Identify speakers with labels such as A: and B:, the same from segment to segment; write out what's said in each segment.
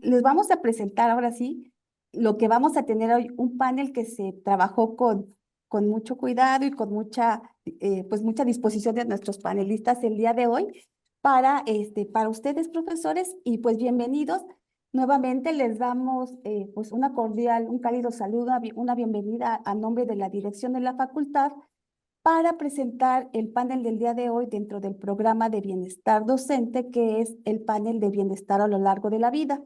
A: les vamos a presentar ahora sí lo que vamos a tener hoy, un panel que se trabajó con mucho cuidado y con pues mucha disposición de nuestros panelistas el día de hoy para ustedes, profesores, y pues bienvenidos. Nuevamente les damos pues un cálido saludo, una bienvenida a nombre de la dirección de la facultad para presentar el panel del día de hoy dentro del programa de bienestar docente, que es el panel de bienestar a lo largo de la vida.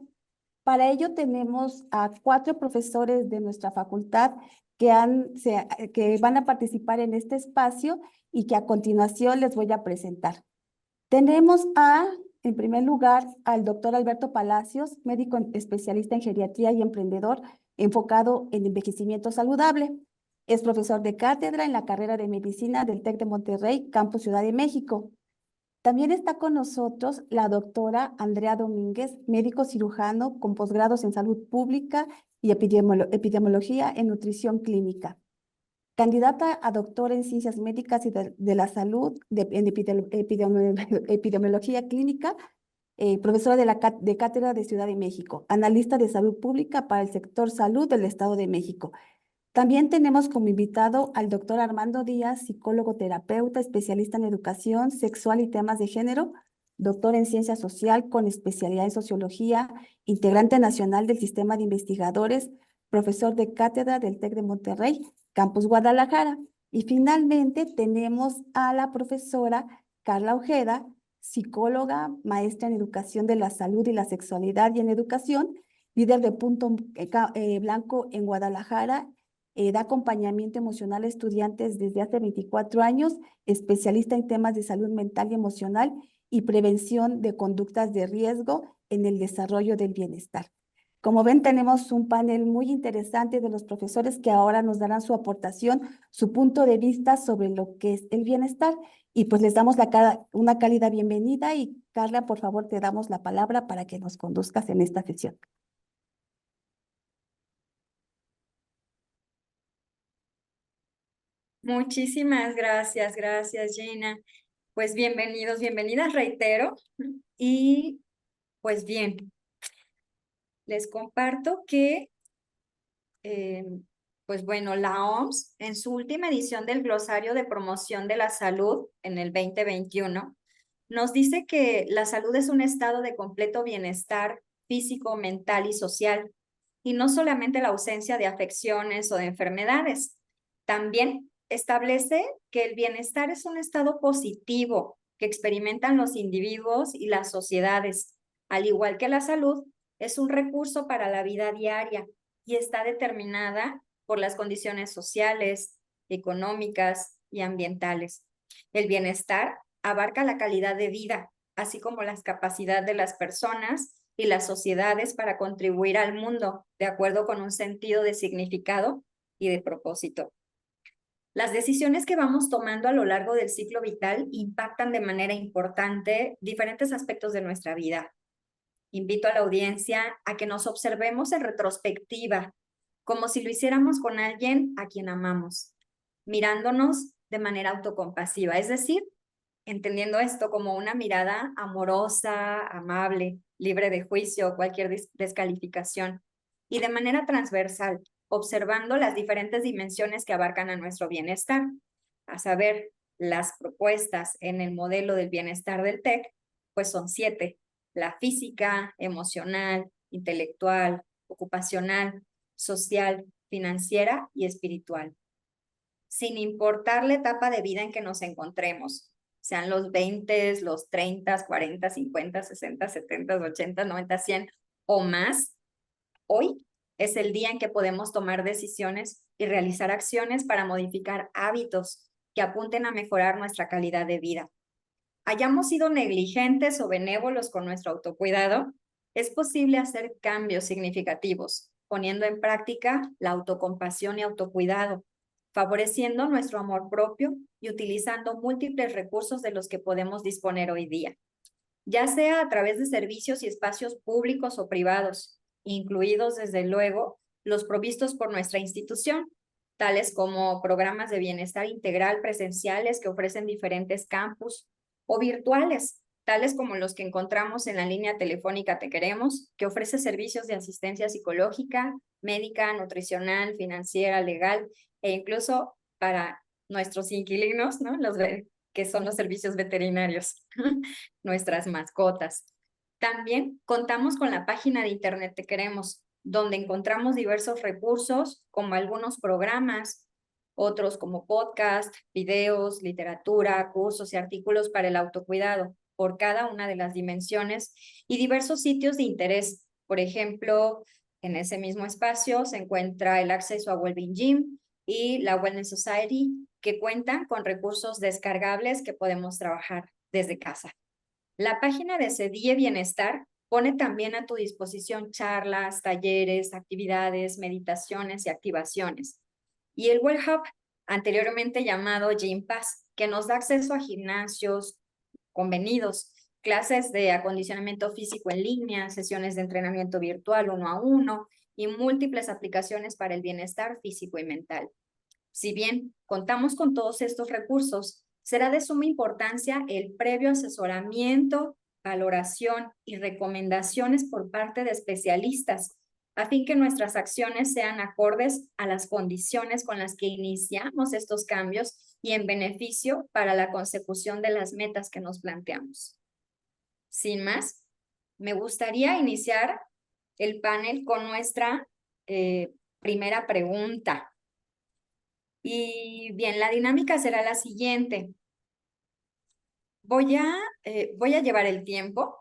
A: Para ello tenemos a 4 profesores de nuestra facultad que van a participar en este espacio y que a continuación les voy a presentar. Tenemos en primer lugar, al doctor Alberto Palacios, médico especialista en geriatría y emprendedor enfocado en envejecimiento saludable. Es profesor de cátedra en la carrera de medicina del TEC de Monterrey, Campus Ciudad de México. También está con nosotros la doctora Andrea Domínguez, médico cirujano con posgrados en salud pública y epidemiología en nutrición clínica. Candidata a doctora en ciencias médicas y de la salud en epidemiología clínica, profesora de cátedra de Ciudad de México, analista de salud pública para el sector salud del Estado de México. También tenemos como invitado al doctor Armando Díaz, psicólogo terapeuta, especialista en educación sexual y temas de género, doctor en ciencia social con especialidad en sociología, integrante nacional del sistema de investigadores, profesor de cátedra del TEC de Monterrey, Campus Guadalajara. Y finalmente tenemos a la profesora Carla Ojeda, psicóloga, maestra en educación de la salud y la sexualidad y en educación, líder de Punto Blanco en Guadalajara. Da acompañamiento emocional a estudiantes desde hace 24 años, especialista en temas de salud mental y emocional y prevención de conductas de riesgo en el desarrollo del bienestar. Como ven, tenemos un panel muy interesante de los profesores que ahora nos darán su aportación, su punto de vista sobre lo que es el bienestar. Y pues les damos una cálida bienvenida y Carla, por favor, te damos la palabra para que nos conduzcas en esta sesión.
B: Muchísimas gracias Gina. Pues bienvenidos, bienvenidas, reitero. Y pues bien, les comparto que, pues bueno, la OMS en su última edición del Glosario de Promoción de la Salud en el 2021 nos dice que la salud es un estado de completo bienestar físico, mental y social, y no solamente la ausencia de afecciones o de enfermedades. También establece que el bienestar es un estado positivo que experimentan los individuos y las sociedades, al igual que la salud es un recurso para la vida diaria y está determinada por las condiciones sociales, económicas y ambientales. El bienestar abarca la calidad de vida, así como las capacidades de las personas y las sociedades para contribuir al mundo de acuerdo con un sentido de significado y de propósito. Las decisiones que vamos tomando a lo largo del ciclo vital impactan de manera importante diferentes aspectos de nuestra vida. Invito a la audiencia a que nos observemos en retrospectiva, como si lo hiciéramos con alguien a quien amamos, mirándonos de manera autocompasiva, es decir, entendiendo esto como una mirada amorosa, amable, libre de juicio o cualquier descalificación, y de manera transversal, observando las diferentes dimensiones que abarcan a nuestro bienestar, a saber, las propuestas en el modelo del bienestar del TEC, pues son 7, la física, emocional, intelectual, ocupacional, social, financiera y espiritual, sin importar la etapa de vida en que nos encontremos, sean los 20, los 30, 40, 50, 60, 70, 80, 90, 100 o más. Hoy es el día en que podemos tomar decisiones y realizar acciones para modificar hábitos que apunten a mejorar nuestra calidad de vida. Hayamos sido negligentes o benévolos con nuestro autocuidado, es posible hacer cambios significativos, poniendo en práctica la autocompasión y autocuidado, favoreciendo nuestro amor propio y utilizando múltiples recursos de los que podemos disponer hoy día, ya sea a través de servicios y espacios públicos o privados, incluidos desde luego los provistos por nuestra institución, tales como programas de bienestar integral presenciales que ofrecen diferentes campus o virtuales, tales como los que encontramos en la línea telefónica Te Queremos, que ofrece servicios de asistencia psicológica, médica, nutricional, financiera, legal e incluso para nuestros inquilinos, ¿no? Que son los servicios veterinarios, nuestras mascotas. También contamos con la página de Internet Te Queremos, donde encontramos diversos recursos como algunos programas, otros como podcast, videos, literatura, cursos y artículos para el autocuidado por cada una de las dimensiones y diversos sitios de interés. Por ejemplo, en ese mismo espacio se encuentra el acceso a Wellbeing Gym y la Wellness Society, que cuentan con recursos descargables que podemos trabajar desde casa. La página de Sedille Bienestar pone también a tu disposición charlas, talleres, actividades, meditaciones y activaciones. Y el Well Hub, anteriormente llamado Gym Pass, que nos da acceso a gimnasios convenidos, clases de acondicionamiento físico en línea, sesiones de entrenamiento virtual 1 a 1 y múltiples aplicaciones para el bienestar físico y mental. Si bien contamos con todos estos recursos, será de suma importancia el previo asesoramiento, valoración y recomendaciones por parte de especialistas, a fin que nuestras acciones sean acordes a las condiciones con las que iniciamos estos cambios y en beneficio para la consecución de las metas que nos planteamos. Sin más, me gustaría iniciar el panel con nuestra primera pregunta. Y bien, la dinámica será la siguiente. Voy a llevar el tiempo,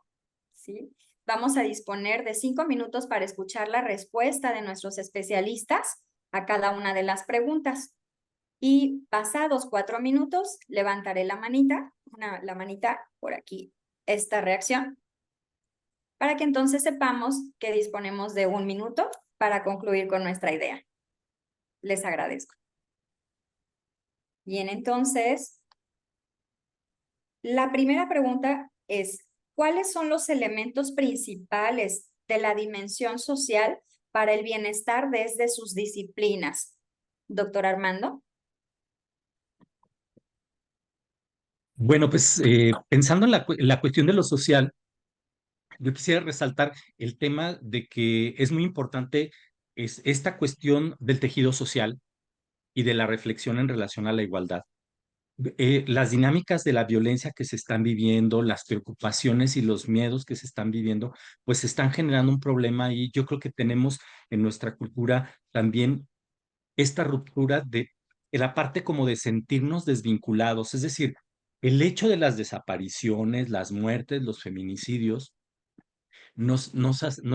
B: ¿sí? Vamos a disponer de 5 minutos para escuchar la respuesta de nuestros especialistas a cada una de las preguntas. Y pasados 4 minutos, levantaré la manita por aquí, esta reacción, para que entonces sepamos que disponemos de 1 minuto para concluir con nuestra idea. Les agradezco. Bien, entonces, la primera pregunta es, ¿cuáles son los elementos principales de la dimensión social para el bienestar desde sus disciplinas? Doctor Armando.
C: Bueno, pues pensando en la cuestión de lo social, yo quisiera resaltar el tema de que es muy importante esta cuestión del tejido social y de la reflexión en relación a la igualdad. Las dinámicas de la violencia que se están viviendo, las preocupaciones y los miedos que se están viviendo, pues están generando un problema y yo creo que tenemos en nuestra cultura también esta ruptura de la parte como de sentirnos desvinculados, es decir, el hecho de las desapariciones, las muertes, los feminicidios, nos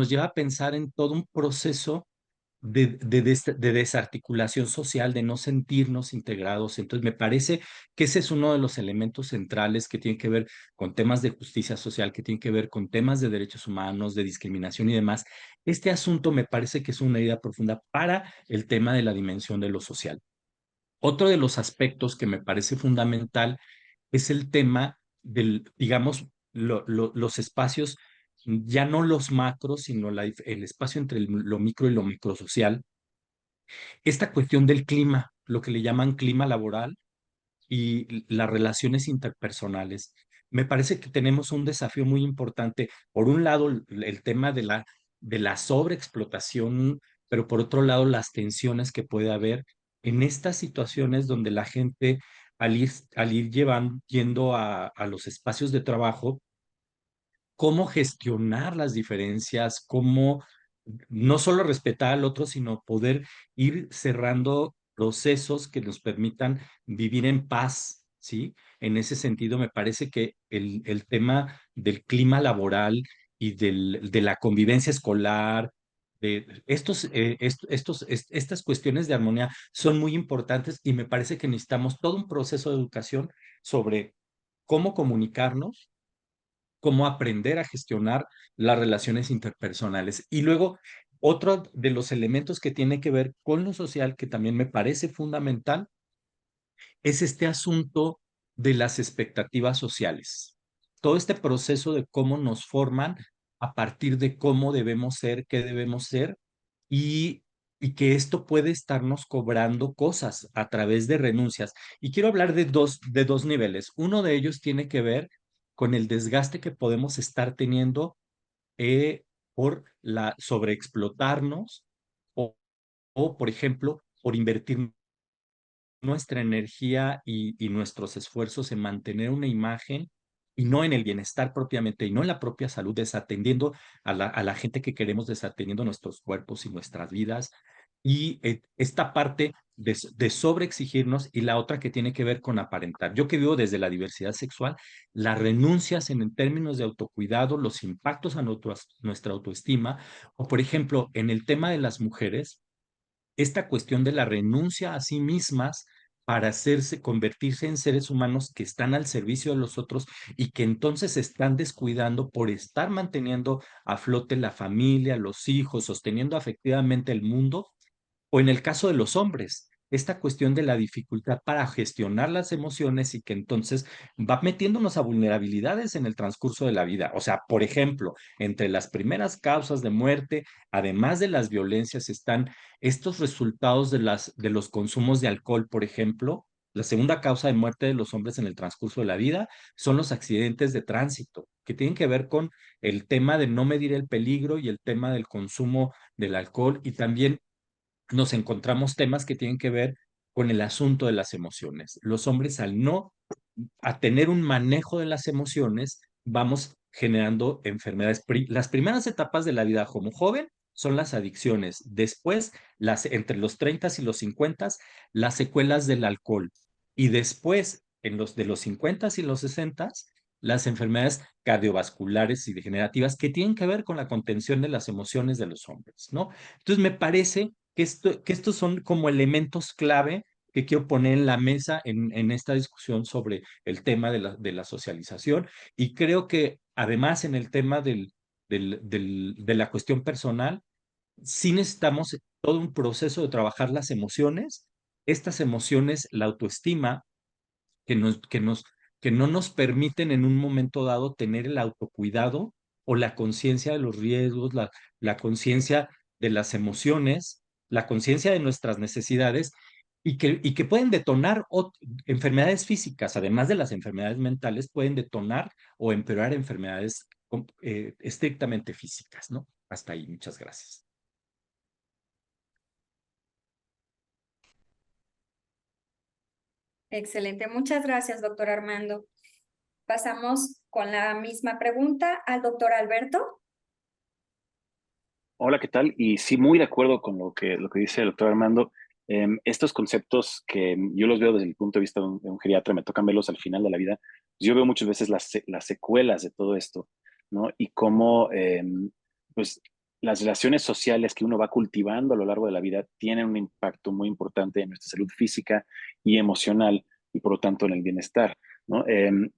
C: lleva a pensar en todo un proceso de desarticulación social, de no sentirnos integrados. Entonces, me parece que ese es uno de los elementos centrales que tiene que ver con temas de justicia social, que tiene que ver con temas de derechos humanos, de discriminación y demás. Este asunto me parece que es una idea profunda para el tema de la dimensión de lo social. Otro de los aspectos que me parece fundamental es el tema del, digamos, los espacios, ya no los macros, sino el espacio entre lo micro y lo microsocial. Esta cuestión del clima, lo que le llaman clima laboral y las relaciones interpersonales. Me parece que tenemos un desafío muy importante. Por un lado, el tema de la sobreexplotación, pero por otro lado, las tensiones que puede haber en estas situaciones donde la gente, al ir yendo a los espacios de trabajo, cómo gestionar las diferencias, cómo no solo respetar al otro, sino poder ir cerrando procesos que nos permitan vivir en paz, ¿sí? En ese sentido, me parece que el tema del clima laboral y de la convivencia escolar, de estas cuestiones de armonía son muy importantes y me parece que necesitamos todo un proceso de educación sobre cómo comunicarnos, cómo aprender a gestionar las relaciones interpersonales. Y luego, otro de los elementos que tiene que ver con lo social, que también me parece fundamental, es este asunto de las expectativas sociales. Todo este proceso de cómo nos forman a partir de cómo debemos ser, qué debemos ser, y, y que esto puede estarnos cobrando cosas a través de renuncias. Y quiero hablar de dos niveles. Uno de ellos tiene que ver con el desgaste que podemos estar teniendo por la sobreexplotarnos o, por ejemplo, por invertir nuestra energía y nuestros esfuerzos en mantener una imagen y no en el bienestar propiamente, y no en la propia salud, desatendiendo a la gente que queremos, desatendiendo nuestros cuerpos y nuestras vidas. Y esta parte de sobreexigirnos y la otra que tiene que ver con aparentar. Yo que vivo desde la diversidad sexual, las renuncias en términos de autocuidado, los impactos a nuestra autoestima, o por ejemplo, en el tema de las mujeres, esta cuestión de la renuncia a sí mismas para hacerse, convertirse en seres humanos que están al servicio de los otros y que entonces se están descuidando por estar manteniendo a flote la familia, los hijos, sosteniendo afectivamente el mundo, o en el caso de los hombres, esta cuestión de la dificultad para gestionar las emociones y que entonces va metiéndonos a vulnerabilidades en el transcurso de la vida. O sea, por ejemplo, entre las primeras causas de muerte, además de las violencias, están estos resultados de los consumos de alcohol, por ejemplo. La segunda causa de muerte de los hombres en el transcurso de la vida son los accidentes de tránsito, que tienen que ver con el tema de no medir el peligro y el tema del consumo del alcohol, y también nos encontramos temas que tienen que ver con el asunto de las emociones. Los hombres, al no a tener un manejo de las emociones, vamos generando enfermedades. Las primeras etapas de la vida como joven son las adicciones. Después, entre los 30 y los 50, las secuelas del alcohol. Y después, de los 50 y los 60, las enfermedades cardiovasculares y degenerativas que tienen que ver con la contención de las emociones de los hombres, ¿no? Entonces, me parece que estos son como elementos clave que quiero poner en la mesa en esta discusión sobre el tema de la socialización. Y creo que además en el tema de la cuestión personal, sí necesitamos todo un proceso de trabajar las emociones, estas emociones, la autoestima, que nos, que nos, que no nos permiten en un momento dado tener el autocuidado o la conciencia de los riesgos, la conciencia de las emociones, la conciencia de nuestras necesidades y que pueden detonar enfermedades físicas, además de las enfermedades mentales, pueden detonar o empeorar enfermedades estrictamente físicas, ¿no? Hasta ahí, muchas gracias.
B: Excelente, muchas gracias, doctor Armando. Pasamos con la misma pregunta al doctor Alberto.
D: Hola, ¿qué tal? Y sí, muy de acuerdo con lo que dice el doctor Armando. Estos conceptos que yo los veo desde el punto de vista de un geriatra, me tocan verlos al final de la vida. Yo veo muchas veces las secuelas de todo esto, ¿no? Y cómo, pues, las relaciones sociales que uno va cultivando a lo largo de la vida tienen un impacto muy importante en nuestra salud física y emocional y por lo tanto en el bienestar, ¿no? En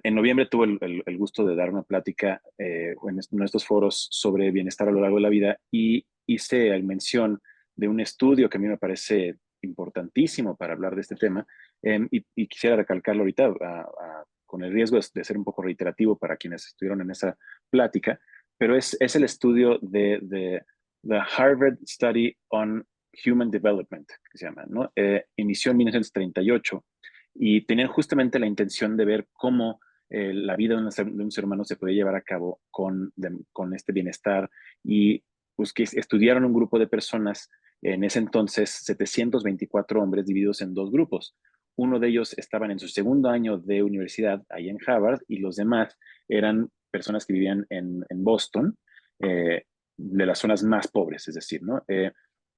D: noviembre tuve el gusto de dar una plática en estos foros sobre bienestar a lo largo de la vida y hice mención de un estudio que a mí me parece importantísimo para hablar de este tema y quisiera recalcarlo ahorita con el riesgo de ser un poco reiterativo para quienes estuvieron en esa plática, pero es el estudio de The Harvard Study on Human Development, que se llama, ¿no? Inició en 1938 y tenían justamente la intención de ver cómo la vida de un ser humano se puede llevar a cabo con este bienestar y pues que estudiaron un grupo de personas, en ese entonces 724 hombres divididos en dos grupos. Uno de ellos estaban en su segundo año de universidad ahí en Harvard y los demás eran personas que vivían en Boston, de las zonas más pobres, es decir, ¿no?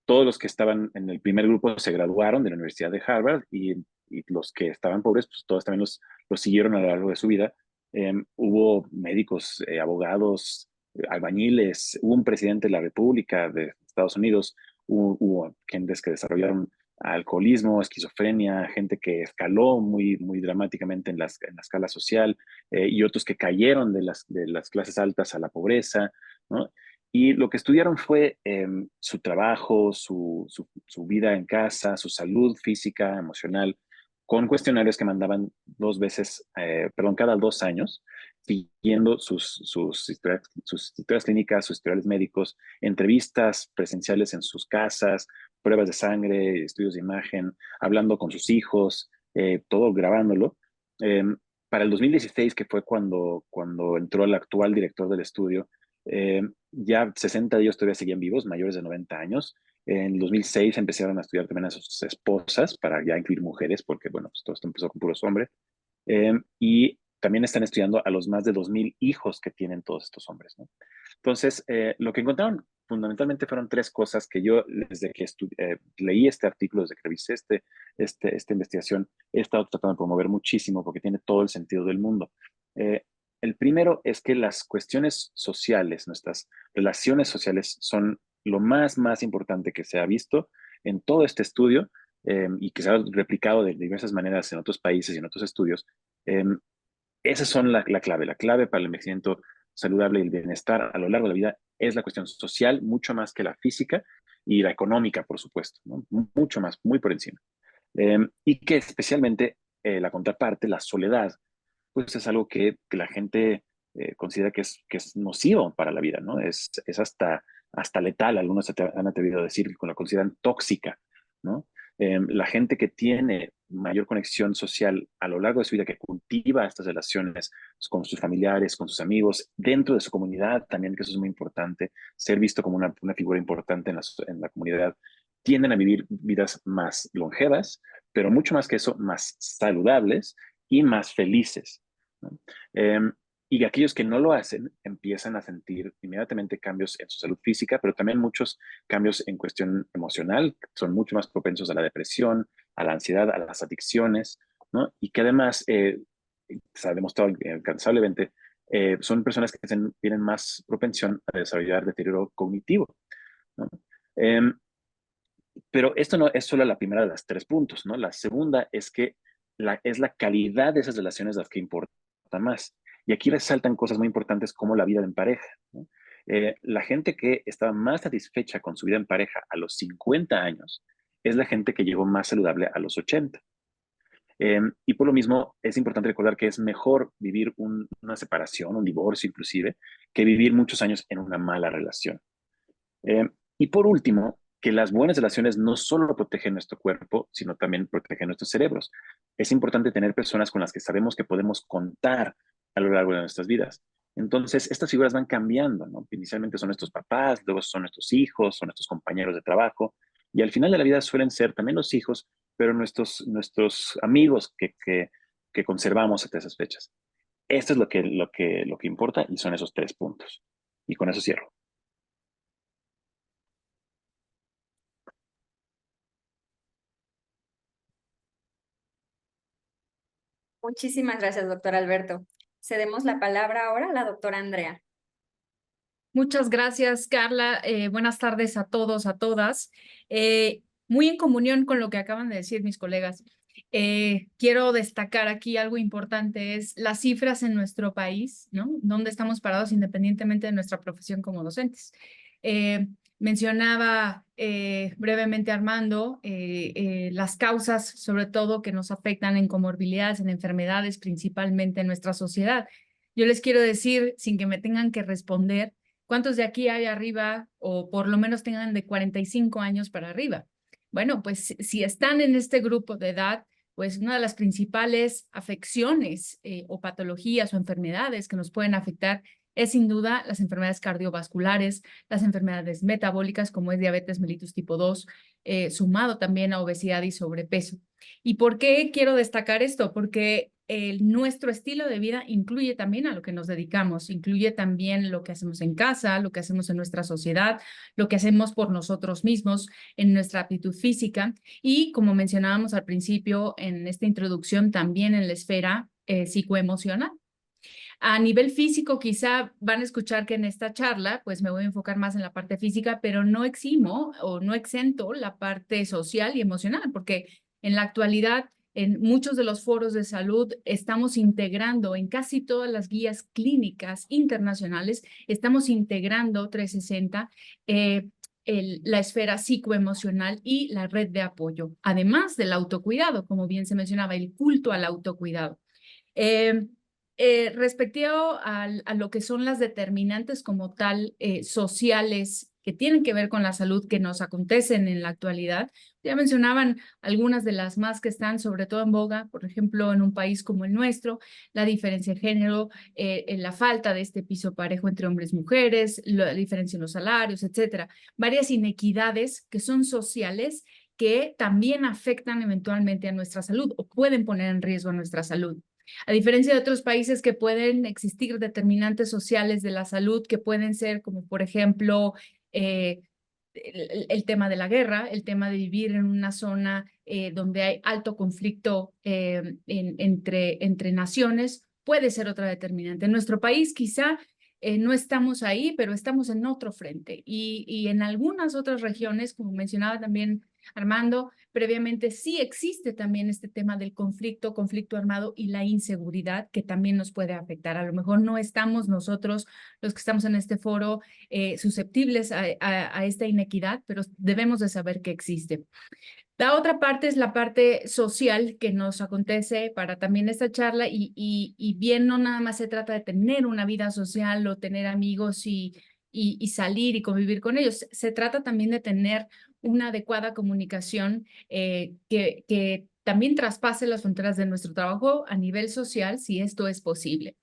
D: Todos los que estaban en el primer grupo se graduaron de la Universidad de Harvard y los que estaban pobres, pues todos también los siguieron a lo largo de su vida. Hubo médicos, abogados, albañiles, hubo un presidente de la República de Estados Unidos, hubo gentes que desarrollaron alcoholismo, esquizofrenia, gente que escaló muy dramáticamente en la escala social y otros que cayeron de las clases altas a la pobreza, ¿no? Y lo que estudiaron fue su trabajo, su vida en casa, su salud física, emocional, con cuestionarios que mandaban cada 2 años, siguiendo sus historias clínicas, sus historiales médicos, entrevistas presenciales en sus casas, pruebas de sangre, estudios de imagen, hablando con sus hijos, todo grabándolo. para el 2016, que fue cuando entró el actual director del estudio, ya 60 de ellos todavía seguían vivos, mayores de 90 años. En 2006 empezaron a estudiar también a sus esposas para ya incluir mujeres, porque bueno, pues todo esto empezó con puros hombres. Y también están estudiando a los más de 2,000 hijos que tienen todos estos hombres, ¿no? Entonces, lo que encontraron fundamentalmente fueron tres cosas que yo, desde que leí este artículo, desde que revisé esta investigación, he estado tratando de promover muchísimo porque tiene todo el sentido del mundo. El primero es que las cuestiones sociales, nuestras relaciones sociales, son lo más importante que se ha visto en todo este estudio, y que se ha replicado de diversas maneras en otros países y en otros estudios. Esas son la clave. La clave para el envejecimiento saludable y el bienestar a lo largo de la vida es la cuestión social, mucho más que la física y la económica, por supuesto, ¿no? Mucho más, muy por encima. Y que especialmente la contraparte, la soledad, pues es algo que la gente considera que es nocivo para la vida, ¿no? Es hasta letal. Algunos han atrevido a decir que la consideran tóxica, ¿no? La gente que tiene mayor conexión social a lo largo de su vida, que cultiva estas relaciones con sus familiares, con sus amigos, dentro de su comunidad también, que eso es muy importante, ser visto como una figura importante en la comunidad, tienden a vivir vidas más longevas, pero mucho más que eso, más saludables y más felices, ¿no? Y aquellos que no lo hacen empiezan a sentir inmediatamente cambios en su salud física, pero también muchos cambios en cuestión emocional. Son mucho más propensos a la depresión, a la ansiedad, a las adicciones, ¿no? Y que además se ha demostrado incansablemente, son personas que tienen más propensión a desarrollar deterioro cognitivo, ¿no? Pero esto no es solo la primera de las tres puntos, ¿no? La segunda es que es la calidad de esas relaciones las que importa más. Y aquí resaltan cosas muy importantes como la vida en pareja, ¿no? La gente que estaba más satisfecha con su vida en pareja a los 50 años es la gente que llegó más saludable a los 80. Y por lo mismo es importante recordar que es mejor vivir una separación, un divorcio inclusive, que vivir muchos años en una mala relación. Y por último, que las buenas relaciones no solo protegen nuestro cuerpo, sino también protegen nuestros cerebros. Es importante tener personas con las que sabemos que podemos contar a lo largo de nuestras vidas. Entonces, estas figuras van cambiando, ¿no? Inicialmente son nuestros papás, luego son nuestros hijos, son nuestros compañeros de trabajo, y al final de la vida suelen ser también los hijos, pero nuestros amigos que conservamos hasta esas fechas. Esto es lo que importa, y son esos tres puntos. Y con eso cierro.
B: Muchísimas gracias, doctor Alberto. Cedemos la palabra ahora a la doctora Andrea.
E: Muchas gracias, Carla. Buenas tardes a todos, a todas. Muy en comunión con lo que acaban de decir mis colegas. Quiero destacar aquí algo importante, es las cifras en nuestro país, ¿no? Dónde estamos parados independientemente de nuestra profesión como docentes. Mencionaba brevemente Armando las causas, sobre todo, que nos afectan en comorbilidades, en enfermedades, principalmente en nuestra sociedad. Yo les quiero decir, sin que me tengan que responder, ¿cuántos de aquí hay arriba o por lo menos tengan de 45 años para arriba? Bueno, pues si están en este grupo de edad, pues una de las principales afecciones o patologías o enfermedades que nos pueden afectar es sin duda las enfermedades cardiovasculares, las enfermedades metabólicas como es diabetes mellitus tipo 2, sumado también a obesidad y sobrepeso. ¿Y por qué quiero destacar esto? Porque nuestro estilo de vida incluye también a lo que nos dedicamos, incluye también lo que hacemos en casa, lo que hacemos en nuestra sociedad, lo que hacemos por nosotros mismos, en nuestra aptitud física y, como mencionábamos al principio en esta introducción, también en la esfera psicoemocional. A nivel físico, quizá van a escuchar que en esta charla, pues me voy a enfocar más en la parte física, pero no eximo o no exento la parte social y emocional, porque en la actualidad, en muchos de los foros de salud, estamos integrando en casi todas las guías clínicas internacionales, estamos integrando 360 la esfera psicoemocional y la red de apoyo, además del autocuidado, como bien se mencionaba, el culto al autocuidado. Respecto a lo que son las determinantes como tal sociales que tienen que ver con la salud que nos acontecen en la actualidad. Ya mencionaban algunas de las más que están sobre todo en boga, por ejemplo, en un país como el nuestro, la diferencia de género, la falta de este piso parejo entre hombres y mujeres, la diferencia en los salarios, etcétera. Varias inequidades que son sociales que también afectan eventualmente a nuestra salud o pueden poner en riesgo nuestra salud. A diferencia de otros países que pueden existir determinantes sociales de la salud que pueden ser como por ejemplo el tema de la guerra, el tema de vivir en una zona donde hay alto conflicto entre naciones, puede ser otra determinante. En nuestro país quizá no estamos ahí, pero estamos en otro frente. Y en algunas otras regiones, como mencionaba también Armando, previamente sí existe también este tema del conflicto armado y la inseguridad que también nos puede afectar. A lo mejor no estamos nosotros, los que estamos en este foro, susceptibles a esta inequidad, pero debemos de saber que existe. La otra parte es la parte social que nos acontece para también esta charla y bien no nada más se trata de tener una vida social o tener amigos y salir y convivir con ellos. Se trata también de tener una adecuada comunicación que también traspase las fronteras de nuestro trabajo a nivel social, si esto es posible.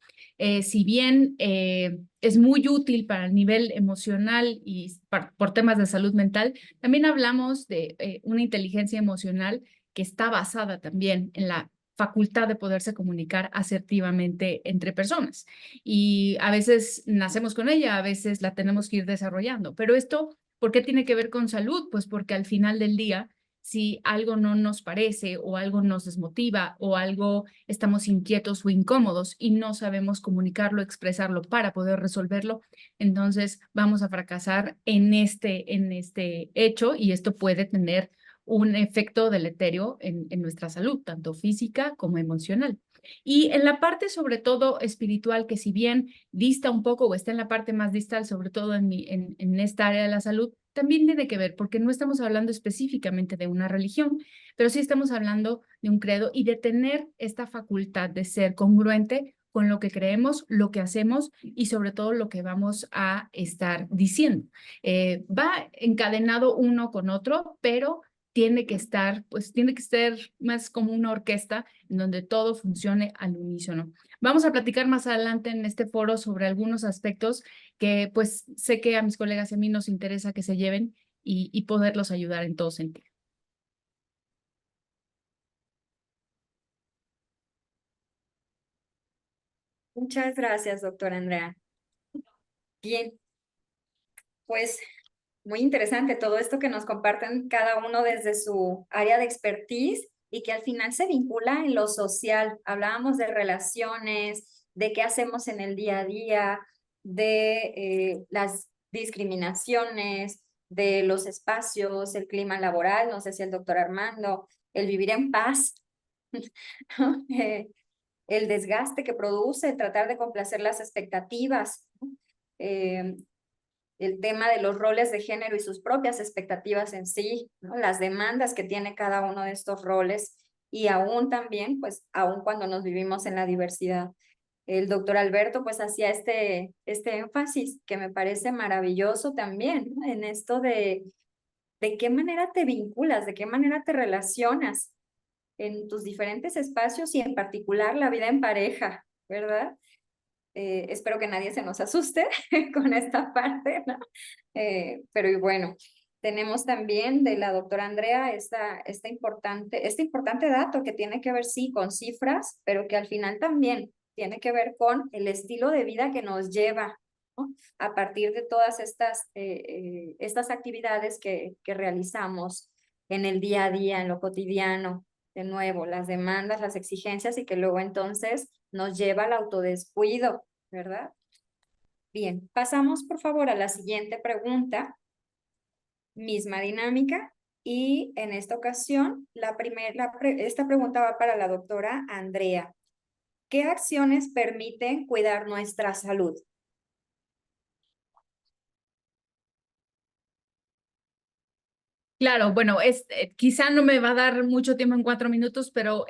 E: Si bien es muy útil para el nivel emocional y por temas de salud mental, también hablamos de una inteligencia emocional que está basada también en la facultad de poderse comunicar asertivamente entre personas. Y a veces nacemos con ella, a veces la tenemos que ir desarrollando. Pero esto, ¿por qué tiene que ver con salud? Pues porque al final del día, si algo no nos parece o algo nos desmotiva o algo estamos inquietos o incómodos y no sabemos comunicarlo, expresarlo para poder resolverlo, entonces vamos a fracasar en este hecho y esto puede tener un efecto deleterio en nuestra salud, tanto física como emocional. Y en la parte sobre todo espiritual, que si bien dista un poco o está en la parte más distal, sobre todo en esta área de la salud, también tiene que ver, porque no estamos hablando específicamente de una religión, pero sí estamos hablando de un credo y de tener esta facultad de ser congruente con lo que creemos, lo que hacemos y sobre todo lo que vamos a estar diciendo. Va encadenado uno con otro, pero tiene que estar, pues tiene que ser más como una orquesta en donde todo funcione al unísono. Vamos a platicar más adelante en este foro sobre algunos aspectos que pues sé que a mis colegas y a mí nos interesa que se lleven y poderlos ayudar en todo sentido.
B: Muchas gracias, doctora Andrea. Bien, pues muy interesante todo esto que nos comparten cada uno desde su área de expertise y que al final se vincula en lo social. Hablábamos de relaciones, de qué hacemos en el día a día, de las discriminaciones, de los espacios, el clima laboral, no sé si el doctor Armando, el vivir en paz, el desgaste que produce, tratar de complacer las expectativas, el tema de los roles de género y sus propias expectativas en sí, ¿no? Las demandas que tiene cada uno de estos roles y aún también, pues, aún cuando nos vivimos en la diversidad. El doctor Alberto, pues, hacía este énfasis que me parece maravilloso también, ¿no? En esto de qué manera te vinculas, de qué manera te relacionas en tus diferentes espacios y en particular la vida en pareja, ¿verdad? Espero que nadie se nos asuste con esta parte, ¿no? Pero bueno, tenemos también de la doctora Andrea este importante dato que tiene que ver, sí, con cifras, pero que al final también tiene que ver con el estilo de vida que nos lleva, ¿no? A partir de todas estas actividades que realizamos en el día a día, en lo cotidiano. De nuevo, las demandas, las exigencias y que luego entonces nos lleva al autodescuido, ¿verdad? Bien, pasamos por favor a la siguiente pregunta. Misma dinámica y en esta ocasión esta pregunta va para la doctora Andrea. ¿Qué acciones permiten cuidar nuestra salud?
E: Claro, bueno, quizá no me va a dar mucho tiempo en 4 minutos, pero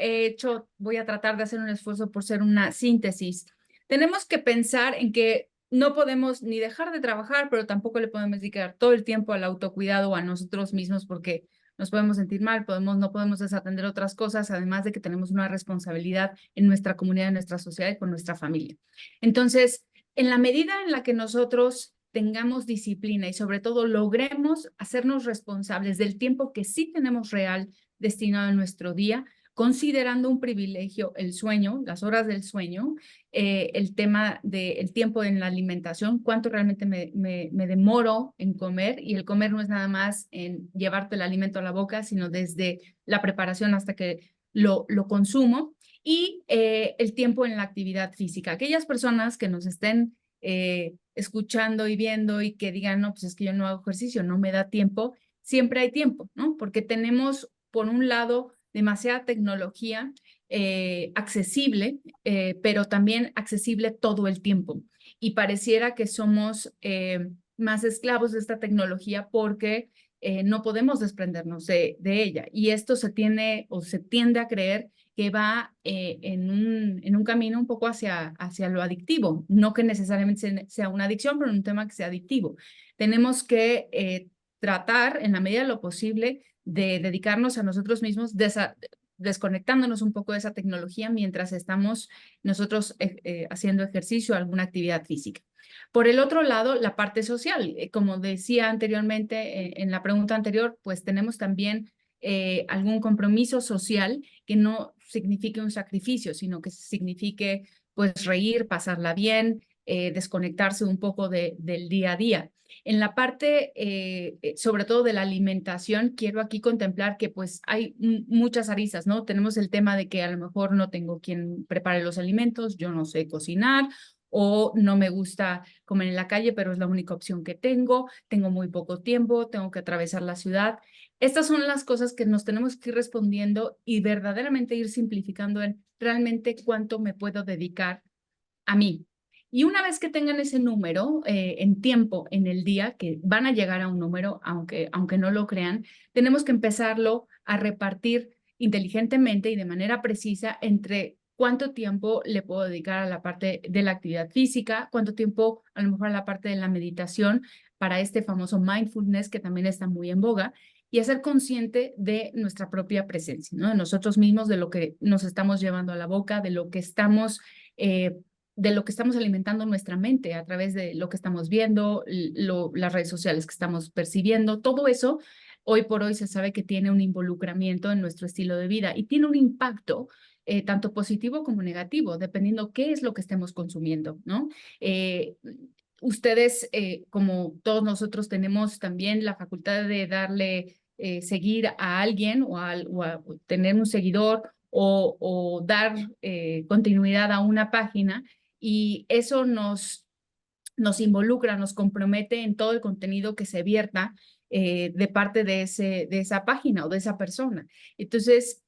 E: voy a tratar de hacer un esfuerzo por ser una síntesis. Tenemos que pensar en que no podemos ni dejar de trabajar, pero tampoco le podemos dedicar todo el tiempo al autocuidado o a nosotros mismos porque nos podemos sentir mal, no podemos desatender otras cosas, además de que tenemos una responsabilidad en nuestra comunidad, en nuestra sociedad y con nuestra familia. Entonces, en la medida en la que nosotros tengamos disciplina y sobre todo logremos hacernos responsables del tiempo que sí tenemos real destinado en nuestro día, considerando un privilegio el sueño, las horas del sueño, el tema del tiempo en la alimentación, cuánto realmente me demoro en comer, y el comer no es nada más en llevarte el alimento a la boca, sino desde la preparación hasta que lo consumo, y el tiempo en la actividad física. Aquellas personas que nos estén escuchando y viendo y que digan, no, pues es que yo no hago ejercicio, no me da tiempo, siempre hay tiempo, ¿no? Porque tenemos, por un lado, demasiada tecnología accesible, pero también accesible todo el tiempo. Y pareciera que somos más esclavos de esta tecnología porque no podemos desprendernos de ella. Y esto se tiende a creer que va en un camino un poco hacia lo adictivo. No que necesariamente sea una adicción, pero un tema que sea adictivo. Tenemos que tratar, en la medida de lo posible, de dedicarnos a nosotros mismos, desconectándonos un poco de esa tecnología mientras estamos nosotros haciendo ejercicio o alguna actividad física. Por el otro lado, la parte social. Como decía anteriormente en la pregunta anterior, pues tenemos también algún compromiso social que no signifique un sacrificio, sino que signifique pues reír, pasarla bien, desconectarse un poco del día a día. En la parte, sobre todo de la alimentación, quiero aquí contemplar que pues hay muchas aristas, ¿no? Tenemos el tema de que a lo mejor no tengo quien prepare los alimentos, yo no sé cocinar, o no me gusta comer en la calle, pero es la única opción que tengo muy poco tiempo, tengo que atravesar la ciudad. Estas son las cosas que nos tenemos que ir respondiendo y verdaderamente ir simplificando en realmente cuánto me puedo dedicar a mí. Y una vez que tengan ese número en tiempo en el día, que van a llegar a un número, aunque no lo crean, tenemos que empezarlo a repartir inteligentemente y de manera precisa entre cuánto tiempo le puedo dedicar a la parte de la actividad física, cuánto tiempo a lo mejor a la parte de la meditación, para este famoso mindfulness que también está muy en boga, y hacer consciente de nuestra propia presencia, ¿no? De nosotros mismos, de lo que nos estamos llevando a la boca, de lo que estamos alimentando nuestra mente a través de lo que estamos viendo, las redes sociales que estamos percibiendo. Todo eso, hoy por hoy se sabe que tiene un involucramiento en nuestro estilo de vida y tiene un impacto tanto positivo como negativo, dependiendo qué es lo que estemos consumiendo, ¿no? Ustedes, como todos nosotros, tenemos también la facultad de darle seguir a alguien o a tener un seguidor o dar continuidad a una página, y eso nos involucra, nos compromete en todo el contenido que se vierta de parte de esa página o de esa persona. Entonces,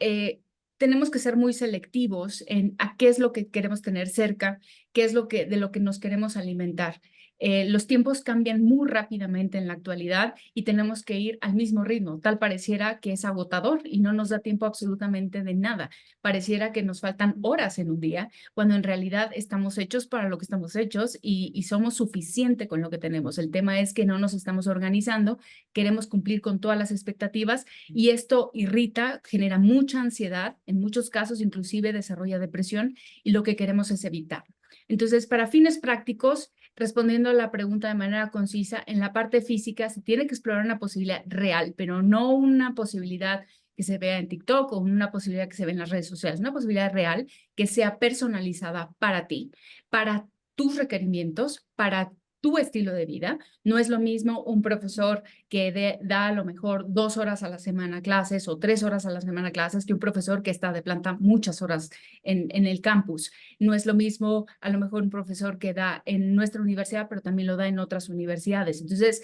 E: tenemos que ser muy selectivos en a qué es lo que queremos tener cerca, qué es de lo que nos queremos alimentar. Los tiempos cambian muy rápidamente en la actualidad y tenemos que ir al mismo ritmo. Tal pareciera que es agotador y no nos da tiempo absolutamente de nada. Pareciera que nos faltan horas en un día, cuando en realidad estamos hechos para lo que estamos hechos y somos suficiente con lo que tenemos. El tema es que no nos estamos organizando, queremos cumplir con todas las expectativas y esto irrita, genera mucha ansiedad, en muchos casos inclusive desarrolla depresión, y lo que queremos es evitar. Entonces, para fines prácticos, respondiendo a la pregunta de manera concisa, en la parte física se tiene que explorar una posibilidad real, pero no una posibilidad que se vea en TikTok o una posibilidad que se ve en las redes sociales, una posibilidad real que sea personalizada para ti, para tus requerimientos, para tu estilo de vida. No es lo mismo un profesor que da a lo mejor 2 horas a la semana clases o 3 horas a la semana clases que un profesor que está de planta muchas horas en el campus. No es lo mismo a lo mejor un profesor que da en nuestra universidad, pero también lo da en otras universidades. Entonces,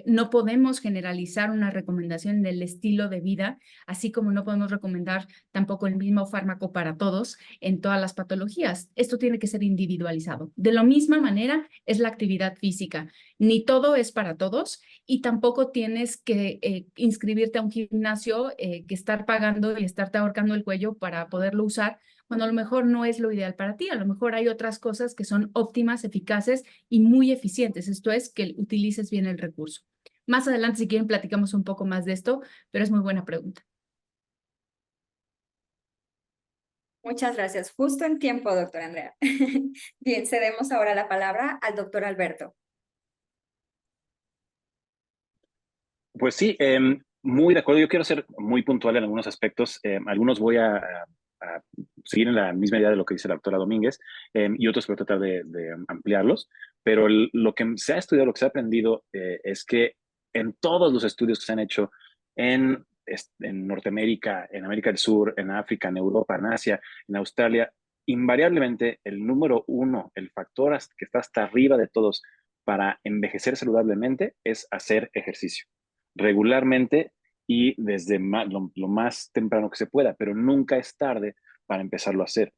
E: no podemos generalizar una recomendación del estilo de vida, así como no podemos recomendar tampoco el mismo fármaco para todos en todas las patologías. Esto tiene que ser individualizado. De la misma manera es la actividad física. Ni todo es para todos y tampoco tienes que inscribirte a un gimnasio que estar pagando y estarte ahorcando el cuello para poderlo usar, cuando a lo mejor no es lo ideal para ti. A lo mejor hay otras cosas que son óptimas, eficaces y muy eficientes. Esto es que utilices bien el recurso. Más adelante, si quieren, platicamos un poco más de esto, pero es muy buena pregunta.
B: Muchas gracias. Justo en tiempo, doctora Andrea. Bien, cedemos ahora la palabra al doctor Alberto.
D: Pues sí, muy de acuerdo. Yo quiero ser muy puntual en algunos aspectos. Algunos voy a seguir en la misma idea de lo que dice la doctora Domínguez, y otros voy a tratar de ampliarlos. Pero lo que se ha estudiado, lo que se ha aprendido, es que en todos los estudios que se han hecho en Norteamérica, en América del Sur, en África, en Europa, en Asia, en Australia, invariablemente el número uno, el factor que está hasta arriba de todos para envejecer saludablemente es hacer ejercicio regularmente y desde lo más temprano que se pueda, pero nunca es tarde para empezarlo a hacer.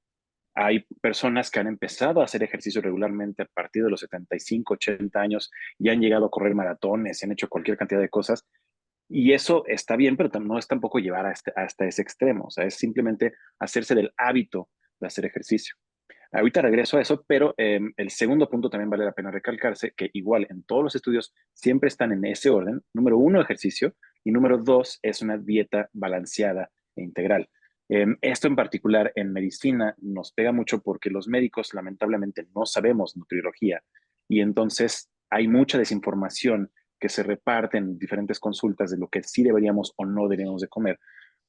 D: Hay personas que han empezado a hacer ejercicio regularmente a partir de los 75, 80 años y han llegado a correr maratones, han hecho cualquier cantidad de cosas. Y eso está bien, pero no es tampoco llevar hasta ese extremo. O sea, es simplemente hacerse del hábito de hacer ejercicio. Ahorita regreso a eso, pero el segundo punto también vale la pena recalcarse, que igual en todos los estudios siempre están en ese orden. Número uno, ejercicio, y número dos, es una dieta balanceada e integral. Esto en particular en medicina nos pega mucho porque los médicos lamentablemente no sabemos nutriología y entonces hay mucha desinformación que se reparte en diferentes consultas de lo que sí deberíamos o no deberíamos de comer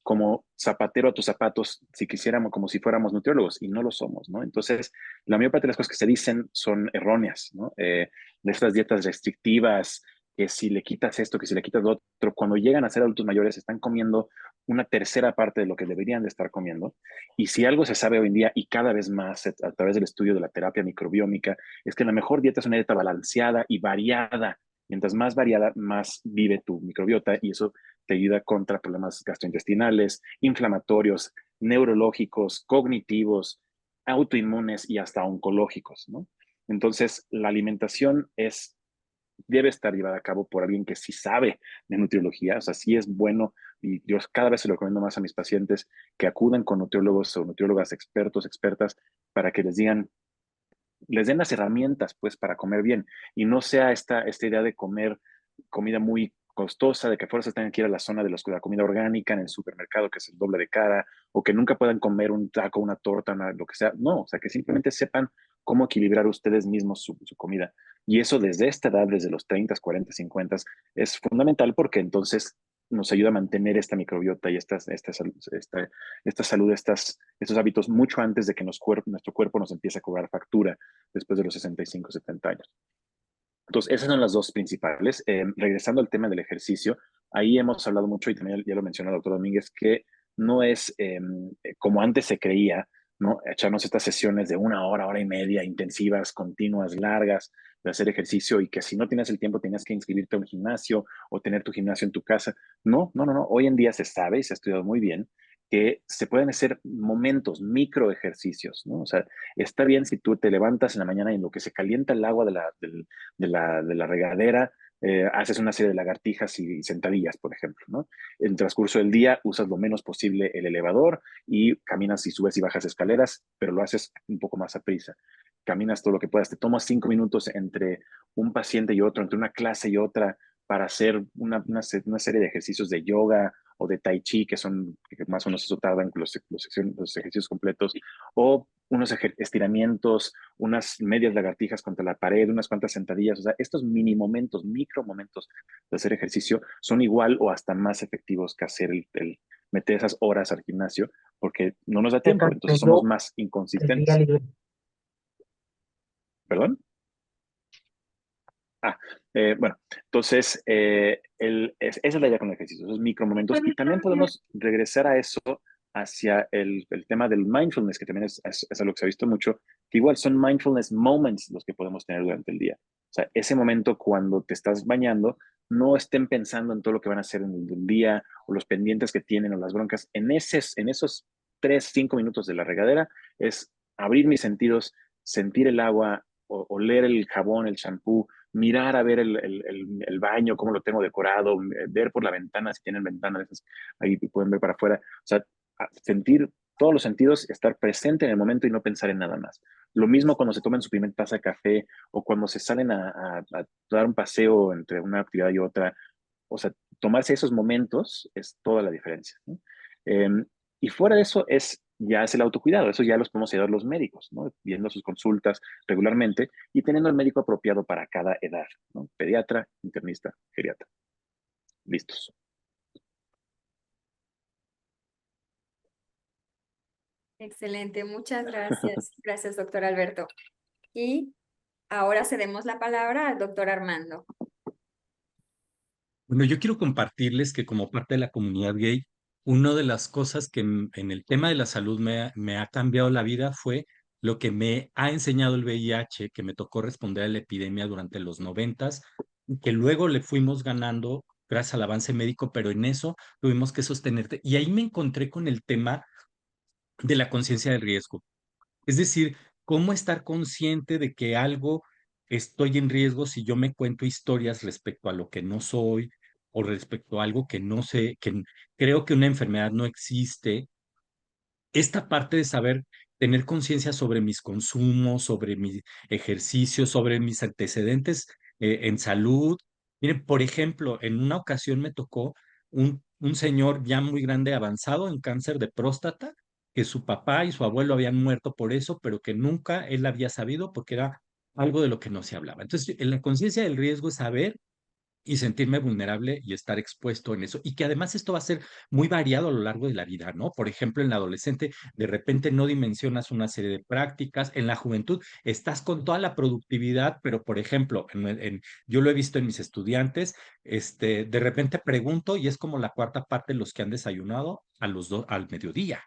D: como zapatero a tus zapatos si quisiéramos, como si fuéramos nutriólogos, y no lo somos, ¿no? Entonces, la mayor parte de las cosas que se dicen son erróneas, ¿no? De estas dietas restrictivas, que si le quitas esto, que si le quitas lo otro, cuando llegan a ser adultos mayores están comiendo una tercera parte de lo que deberían de estar comiendo. Y si algo se sabe hoy en día y cada vez más a través del estudio de la terapia microbiómica, es que la mejor dieta es una dieta balanceada y variada. Mientras más variada, más vive tu microbiota y eso te ayuda contra problemas gastrointestinales, inflamatorios, neurológicos, cognitivos, autoinmunes y hasta oncológicos, ¿no? Entonces, la alimentación debe estar llevada a cabo por alguien que sí sabe de nutriología, o sea, sí es bueno, y yo cada vez se lo recomiendo más a mis pacientes que acudan con nutriólogos o nutriólogas expertos, expertas, para que les den las herramientas, pues, para comer bien y no sea esta idea de comer comida muy costosa, de que a fuerzas tengan que ir a la zona de la comida orgánica en el supermercado, que es el doble de cara, o que nunca puedan comer un taco, una torta, lo que sea. No, o sea, que simplemente sepan cómo equilibrar ustedes mismos su comida. Y eso desde esta edad, desde los 30, 40, 50, es fundamental porque entonces nos ayuda a mantener esta microbiota y esta salud, estos hábitos mucho antes de que nuestro cuerpo nos empiece a cobrar factura después de los 65, 70 años. Entonces, esas son las dos principales. Regresando al tema del ejercicio, ahí hemos hablado mucho y también ya lo mencionó el doctor Domínguez, que no es como antes se creía, ¿no? Echarnos estas sesiones de 1 hora, hora y media, intensivas, continuas, largas, de hacer ejercicio y que si no tienes el tiempo tienes que inscribirte a un gimnasio o tener tu gimnasio en tu casa. No, no, no, no. Hoy en día se sabe y se ha estudiado muy bien que se pueden hacer momentos, micro ejercicios, ¿no? O sea, está bien si tú te levantas en la mañana y en lo que se calienta el agua de la regadera, haces una serie de lagartijas y sentadillas, por ejemplo, ¿no? En el transcurso del día usas lo menos posible el elevador y caminas y subes y bajas escaleras, pero lo haces un poco más a prisa. Caminas todo lo que puedas, te tomas 5 minutos entre un paciente y otro, entre una clase y otra, para hacer una serie de ejercicios de yoga o de tai chi, que más o menos eso tardan los ejercicios completos, o unos estiramientos, unas medias lagartijas contra la pared, unas cuantas sentadillas. O sea, estos mini momentos, micro momentos de hacer ejercicio son igual o hasta más efectivos que hacer el meter esas horas al gimnasio, porque no nos da tiempo, entonces somos más inconsistentes. ¿Perdón? Bueno, entonces, esa es la idea con el ejercicio, esos micro momentos. Y también podemos regresar a eso hacia el tema del mindfulness, que también es algo que se ha visto mucho, que igual son mindfulness moments los que podemos tener durante el día. O sea, ese momento cuando te estás bañando, no estén pensando en todo lo que van a hacer en el día o los pendientes que tienen o las broncas. En esos 3, 5 minutos de la regadera es abrir mis sentidos, sentir el agua, oler el jabón, el champú, mirar a ver el baño, cómo lo tengo decorado, ver por la ventana, si tienen ventanas, ahí pueden ver para afuera, o sea, sentir todos los sentidos, estar presente en el momento y no pensar en nada más. Lo mismo cuando se toman su primer taza de café o cuando se salen a dar un paseo entre una actividad y otra. O sea, tomarse esos momentos es toda la diferencia, ¿no? Y fuera de eso ya es el autocuidado, eso ya los podemos ayudar los médicos, ¿no? Viendo sus consultas regularmente y teniendo el médico apropiado para cada edad, ¿no? Pediatra, internista, geriatra. Listos.
B: Excelente, muchas gracias. Gracias, doctor Alberto. Y ahora cedemos la palabra al doctor Armando.
C: Bueno, yo quiero compartirles que como parte de la comunidad gay, una de las cosas que en el tema de la salud me ha cambiado la vida fue lo que me ha enseñado el VIH, que me tocó responder a la epidemia durante los 90s, que luego le fuimos ganando gracias al avance médico, pero en eso tuvimos que sostenerte. Y ahí me encontré con el tema de la conciencia del riesgo. Es decir, cómo estar consciente de que algo estoy en riesgo si yo me cuento historias respecto a lo que no soy o respecto a algo que no sé, creo que una enfermedad no existe. Esta parte de saber tener conciencia sobre mis consumos, sobre mi ejercicio, sobre mis antecedentes en salud. Miren, por ejemplo, en una ocasión me tocó un señor ya muy grande, avanzado en cáncer de próstata, que su papá y su abuelo habían muerto por eso, pero que nunca él había sabido porque era algo de lo que no se hablaba. Entonces, en la conciencia del riesgo es saber y sentirme vulnerable y estar expuesto en eso. Y que además esto va a ser muy variado a lo largo de la vida, ¿no? Por ejemplo, en la adolescente, de repente no dimensionas una serie de prácticas. En la juventud, estás con toda la productividad, pero por ejemplo, yo lo he visto en mis estudiantes, de repente pregunto y es como la cuarta parte de los que han desayunado al mediodía.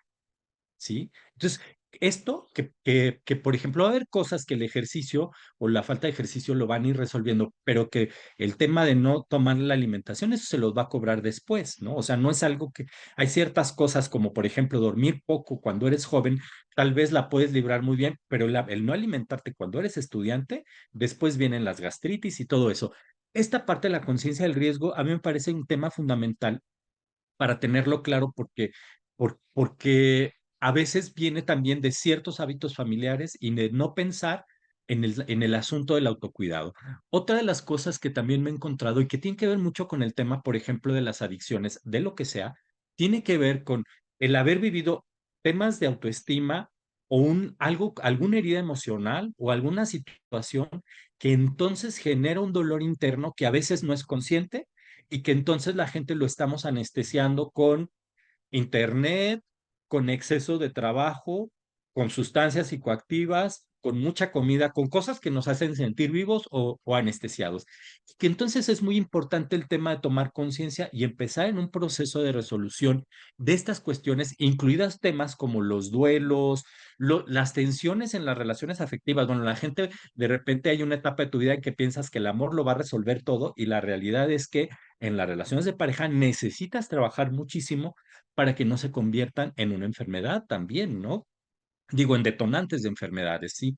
C: ¿Sí? Entonces, esto que, por ejemplo, va a haber cosas que el ejercicio o la falta de ejercicio lo van a ir resolviendo, pero que el tema de no tomar la alimentación, eso se los va a cobrar después, ¿no? O sea, no es algo que, hay ciertas cosas como, por ejemplo, dormir poco cuando eres joven, tal vez la puedes librar muy bien, pero el no alimentarte cuando eres estudiante, después vienen las gastritis y todo eso. Esta parte de la conciencia del riesgo a mí me parece un tema fundamental para tenerlo claro porque a veces viene también de ciertos hábitos familiares y de no pensar en el asunto del autocuidado. Otra de las cosas que también me he encontrado y que tiene que ver mucho con el tema, por ejemplo, de las adicciones, de lo que sea, tiene que ver con el haber vivido temas de autoestima o alguna herida emocional o alguna situación que entonces genera un dolor interno que a veces no es consciente y que entonces la gente lo estamos anestesiando con internet, con exceso de trabajo, con sustancias psicoactivas, con mucha comida, con cosas que nos hacen sentir vivos o anestesiados. Que entonces es muy importante el tema de tomar conciencia y empezar en un proceso de resolución de estas cuestiones, incluidas temas como los duelos, las tensiones en las relaciones afectivas. Bueno, la gente de repente hay una etapa de tu vida en que piensas que el amor lo va a resolver todo y la realidad es que en las relaciones de pareja necesitas trabajar muchísimo para que no se conviertan en una enfermedad también, ¿no? Digo, en detonantes de enfermedades, sí.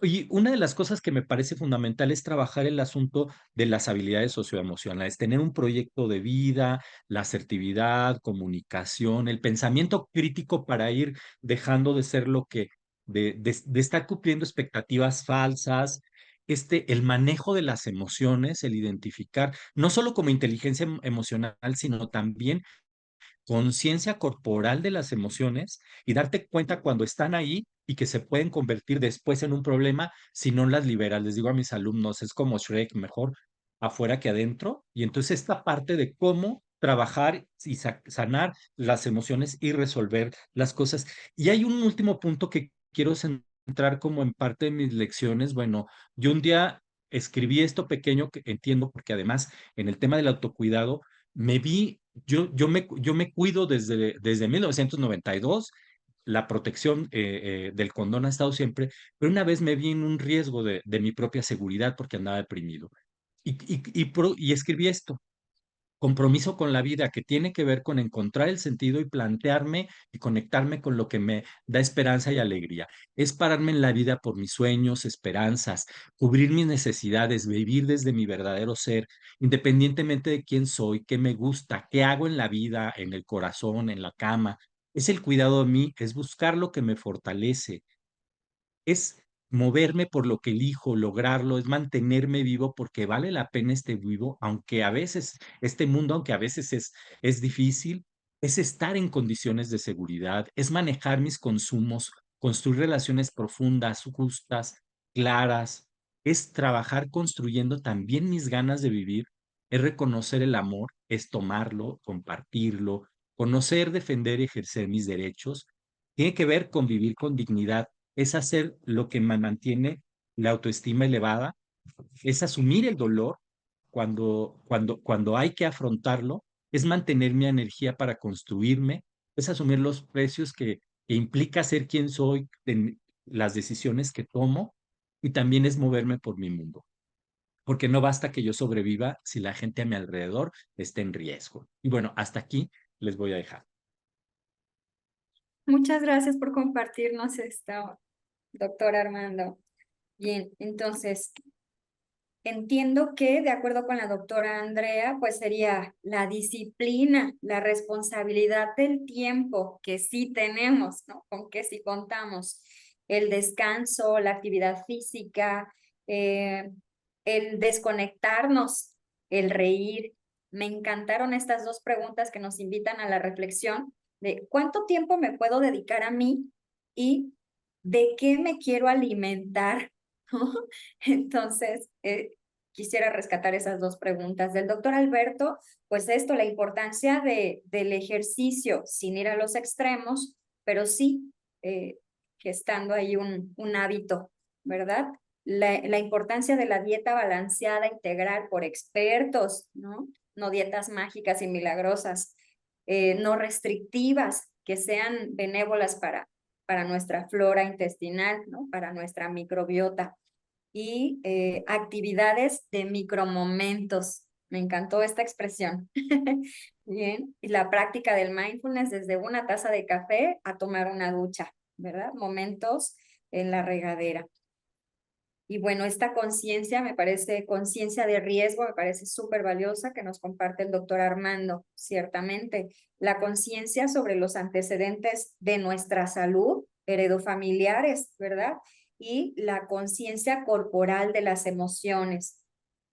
C: Y una de las cosas que me parece fundamental es trabajar el asunto de las habilidades socioemocionales, tener un proyecto de vida, la asertividad, comunicación, el pensamiento crítico para ir dejando de ser lo que, de estar cumpliendo expectativas falsas, el manejo de las emociones, el identificar, no solo como inteligencia emocional, sino también conciencia corporal de las emociones y darte cuenta cuando están ahí y que se pueden convertir después en un problema si no las liberas. Les digo a mis alumnos, es como Shrek, mejor afuera que adentro. Y entonces esta parte de cómo trabajar y sanar las emociones y resolver las cosas. Y hay un último punto que quiero centrar como en parte de mis lecciones. Bueno, yo un día escribí esto pequeño que entiendo porque además en el tema del autocuidado me vi, yo me cuido desde 1992, la protección del condón ha estado siempre, pero una vez me vi en un riesgo de mi propia seguridad porque andaba deprimido. Y escribí esto, compromiso con la vida, que tiene que ver con encontrar el sentido y plantearme y conectarme con lo que me da esperanza y alegría. Es pararme en la vida por mis sueños, esperanzas, cubrir mis necesidades, vivir desde mi verdadero ser, independientemente de quién soy, qué me gusta, qué hago en la vida, en el corazón, en la cama. Es el cuidado de mí, es buscar lo que me fortalece, es moverme por lo que elijo, lograrlo, es mantenerme vivo porque vale la pena este vivo, aunque a veces, este mundo, aunque a veces es difícil, es estar en condiciones de seguridad, es manejar mis consumos, construir relaciones profundas, justas, claras, es trabajar construyendo también mis ganas de vivir, es reconocer el amor, es tomarlo, compartirlo, conocer, defender y ejercer mis derechos. Tiene que ver con vivir con dignidad, es hacer lo que me mantiene la autoestima elevada, es asumir el dolor cuando hay que afrontarlo, es mantener mi energía para construirme, es asumir los precios que implica ser quien soy, en las decisiones que tomo y también es moverme por mi mundo. Porque no basta que yo sobreviva si la gente a mi alrededor está en riesgo. Y bueno, hasta aquí les voy a dejar.
B: Muchas gracias por compartirnos esto, doctor Armando. Bien, entonces, entiendo que, de acuerdo con la doctora Andrea, pues sería la disciplina, la responsabilidad del tiempo que sí tenemos, ¿no? Con que sí contamos, el descanso, la actividad física, el desconectarnos, el reír. Me encantaron estas dos preguntas que nos invitan a la reflexión de cuánto tiempo me puedo dedicar a mí y de qué me quiero alimentar, ¿no? Entonces, quisiera rescatar esas dos preguntas. Del doctor Alberto, pues esto, la importancia del ejercicio sin ir a los extremos, pero sí gestando ahí un hábito, ¿verdad? La importancia de la dieta balanceada, integral por expertos, ¿no? No dietas mágicas y milagrosas, no restrictivas, que sean benévolas para nuestra flora intestinal, ¿no? Para nuestra microbiota y actividades de micromomentos. Me encantó esta expresión. Bien, y la práctica del mindfulness desde una taza de café a tomar una ducha, ¿verdad? Momentos en la regadera. Y bueno, esta conciencia me parece, conciencia de riesgo, me parece súper valiosa que nos comparte el doctor Armando, ciertamente. La conciencia sobre los antecedentes de nuestra salud, heredofamiliares, ¿verdad? Y la conciencia corporal de las emociones.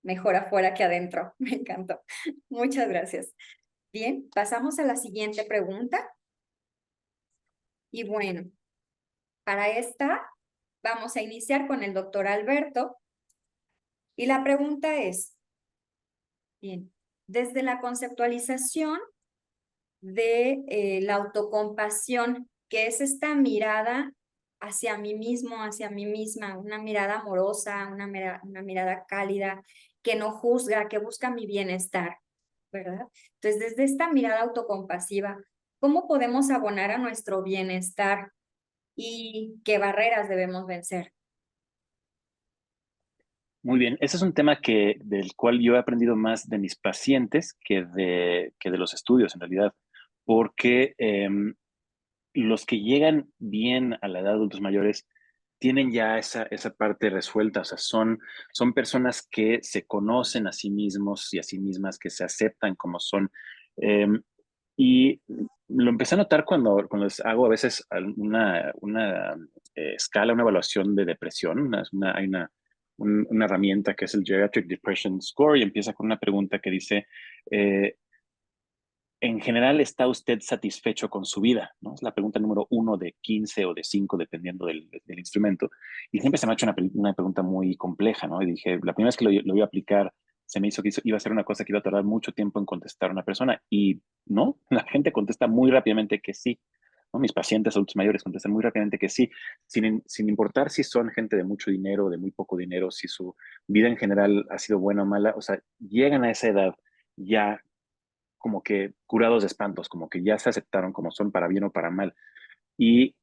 B: Mejor afuera que adentro. Me encantó. Muchas gracias. Bien, pasamos a la siguiente pregunta. Y bueno, para esta vamos a iniciar con el doctor Alberto. Y la pregunta es, bien, desde la conceptualización de la autocompasión, que es esta mirada hacia mí mismo, hacia mí misma, una mirada amorosa, una mirada cálida, que no juzga, que busca mi bienestar, ¿verdad? Entonces, desde esta mirada autocompasiva, ¿cómo podemos abonar a nuestro bienestar y qué barreras debemos vencer?
D: Muy bien, ese es un tema del cual yo he aprendido más de mis pacientes que de los estudios, en realidad, porque los que llegan bien a la edad de adultos mayores tienen ya esa parte resuelta, o sea, son personas que se conocen a sí mismos y a sí mismas, que se aceptan como son. Y lo empecé a notar cuando les hago a veces una escala, una evaluación de depresión. Hay una herramienta que es el Geriatric Depression Score y empieza con una pregunta que dice, en general, ¿está usted satisfecho con su vida? ¿No? Es la pregunta número 1 de 15 o de 5, dependiendo del instrumento. Y siempre se me ha hecho una pregunta muy compleja, ¿no? Y dije, la primera vez que lo iba a aplicar, se me hizo que iba a ser una cosa que iba a tardar mucho tiempo en contestar a una persona. Y no, la gente contesta muy rápidamente que sí. ¿No? Mis pacientes adultos mayores contestan muy rápidamente que sí, sin importar si son gente de mucho dinero o de muy poco dinero, si su vida en general ha sido buena o mala. O sea, llegan a esa edad ya como que curados de espantos, como que ya se aceptaron como son, para bien o para mal. Y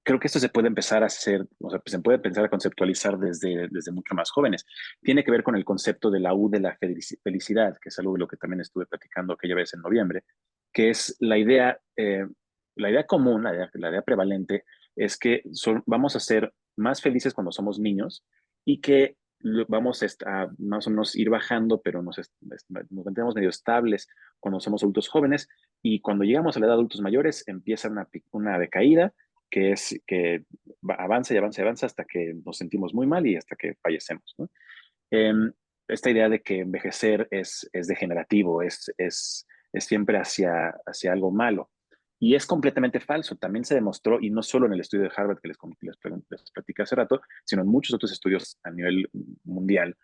D: creo que esto se puede empezar a hacer, o sea, se puede empezar a conceptualizar desde mucho más jóvenes. Tiene que ver con el concepto de la U de la felicidad, que es algo de lo que también estuve platicando aquella vez en noviembre, que es la idea común, la idea prevalente, es que vamos a ser más felices cuando somos niños y que vamos a más o menos ir bajando, pero nos mantenemos medio estables cuando somos adultos jóvenes, y cuando llegamos a la edad de adultos mayores empieza una decaída que es que avanza y avanza y avanza hasta que nos sentimos muy mal y hasta que fallecemos, ¿no? Em, esta idea de que envejecer es degenerativo, es siempre hacia algo malo. Y es completamente falso. También se demostró, y no solo en el estudio de Harvard que les platicé hace rato, sino en muchos otros estudios a nivel mundial,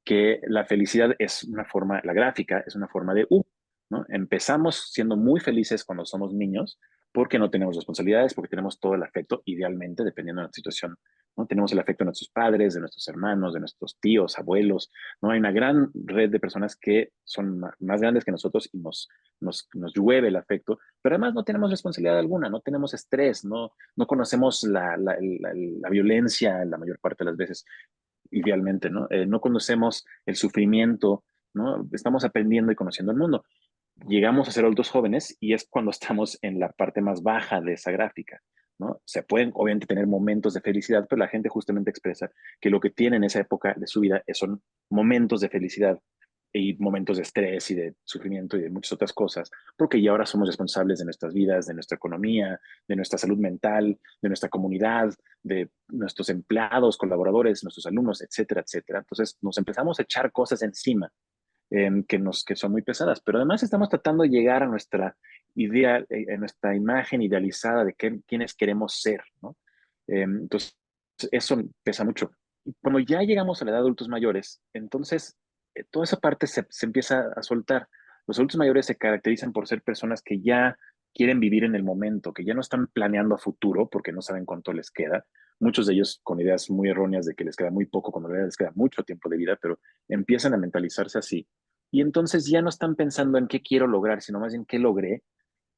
D: que la felicidad es una forma, la gráfica es una forma de U, ¿no? Empezamos siendo muy felices cuando somos niños porque no tenemos responsabilidades, porque tenemos todo el afecto, idealmente, dependiendo de la situación, ¿no? Tenemos el afecto de nuestros padres, de nuestros hermanos, de nuestros tíos, abuelos, ¿no? Hay una gran red de personas que son más grandes que nosotros y nos llueve el afecto, pero además no tenemos responsabilidad alguna, no tenemos estrés, no conocemos la violencia la mayor parte de las veces, idealmente, ¿no? No conocemos el sufrimiento, ¿no? Estamos aprendiendo y conociendo el mundo. Llegamos a ser adultos jóvenes y es cuando estamos en la parte más baja de esa gráfica, ¿no? Se pueden obviamente tener momentos de felicidad, pero la gente justamente expresa que lo que tiene en esa época de su vida son momentos de felicidad y momentos de estrés y de sufrimiento y de muchas otras cosas, porque ya ahora somos responsables de nuestras vidas, de nuestra economía, de nuestra salud mental, de nuestra comunidad, de nuestros empleados, colaboradores, nuestros alumnos, etcétera, etcétera. Entonces nos empezamos a echar cosas encima que son muy pesadas, pero además estamos tratando de llegar a nuestra idea, a nuestra imagen idealizada de quiénes queremos ser, ¿no? Entonces, eso pesa mucho. Y cuando ya llegamos a la edad de adultos mayores, entonces toda esa parte se empieza a soltar. Los adultos mayores se caracterizan por ser personas que ya quieren vivir en el momento, que ya no están planeando a futuro porque no saben cuánto les queda. Muchos de ellos con ideas muy erróneas de que les queda muy poco, cuando en realidad les queda mucho tiempo de vida, pero empiezan a mentalizarse así. Y entonces ya no están pensando en qué quiero lograr, sino más bien qué logré.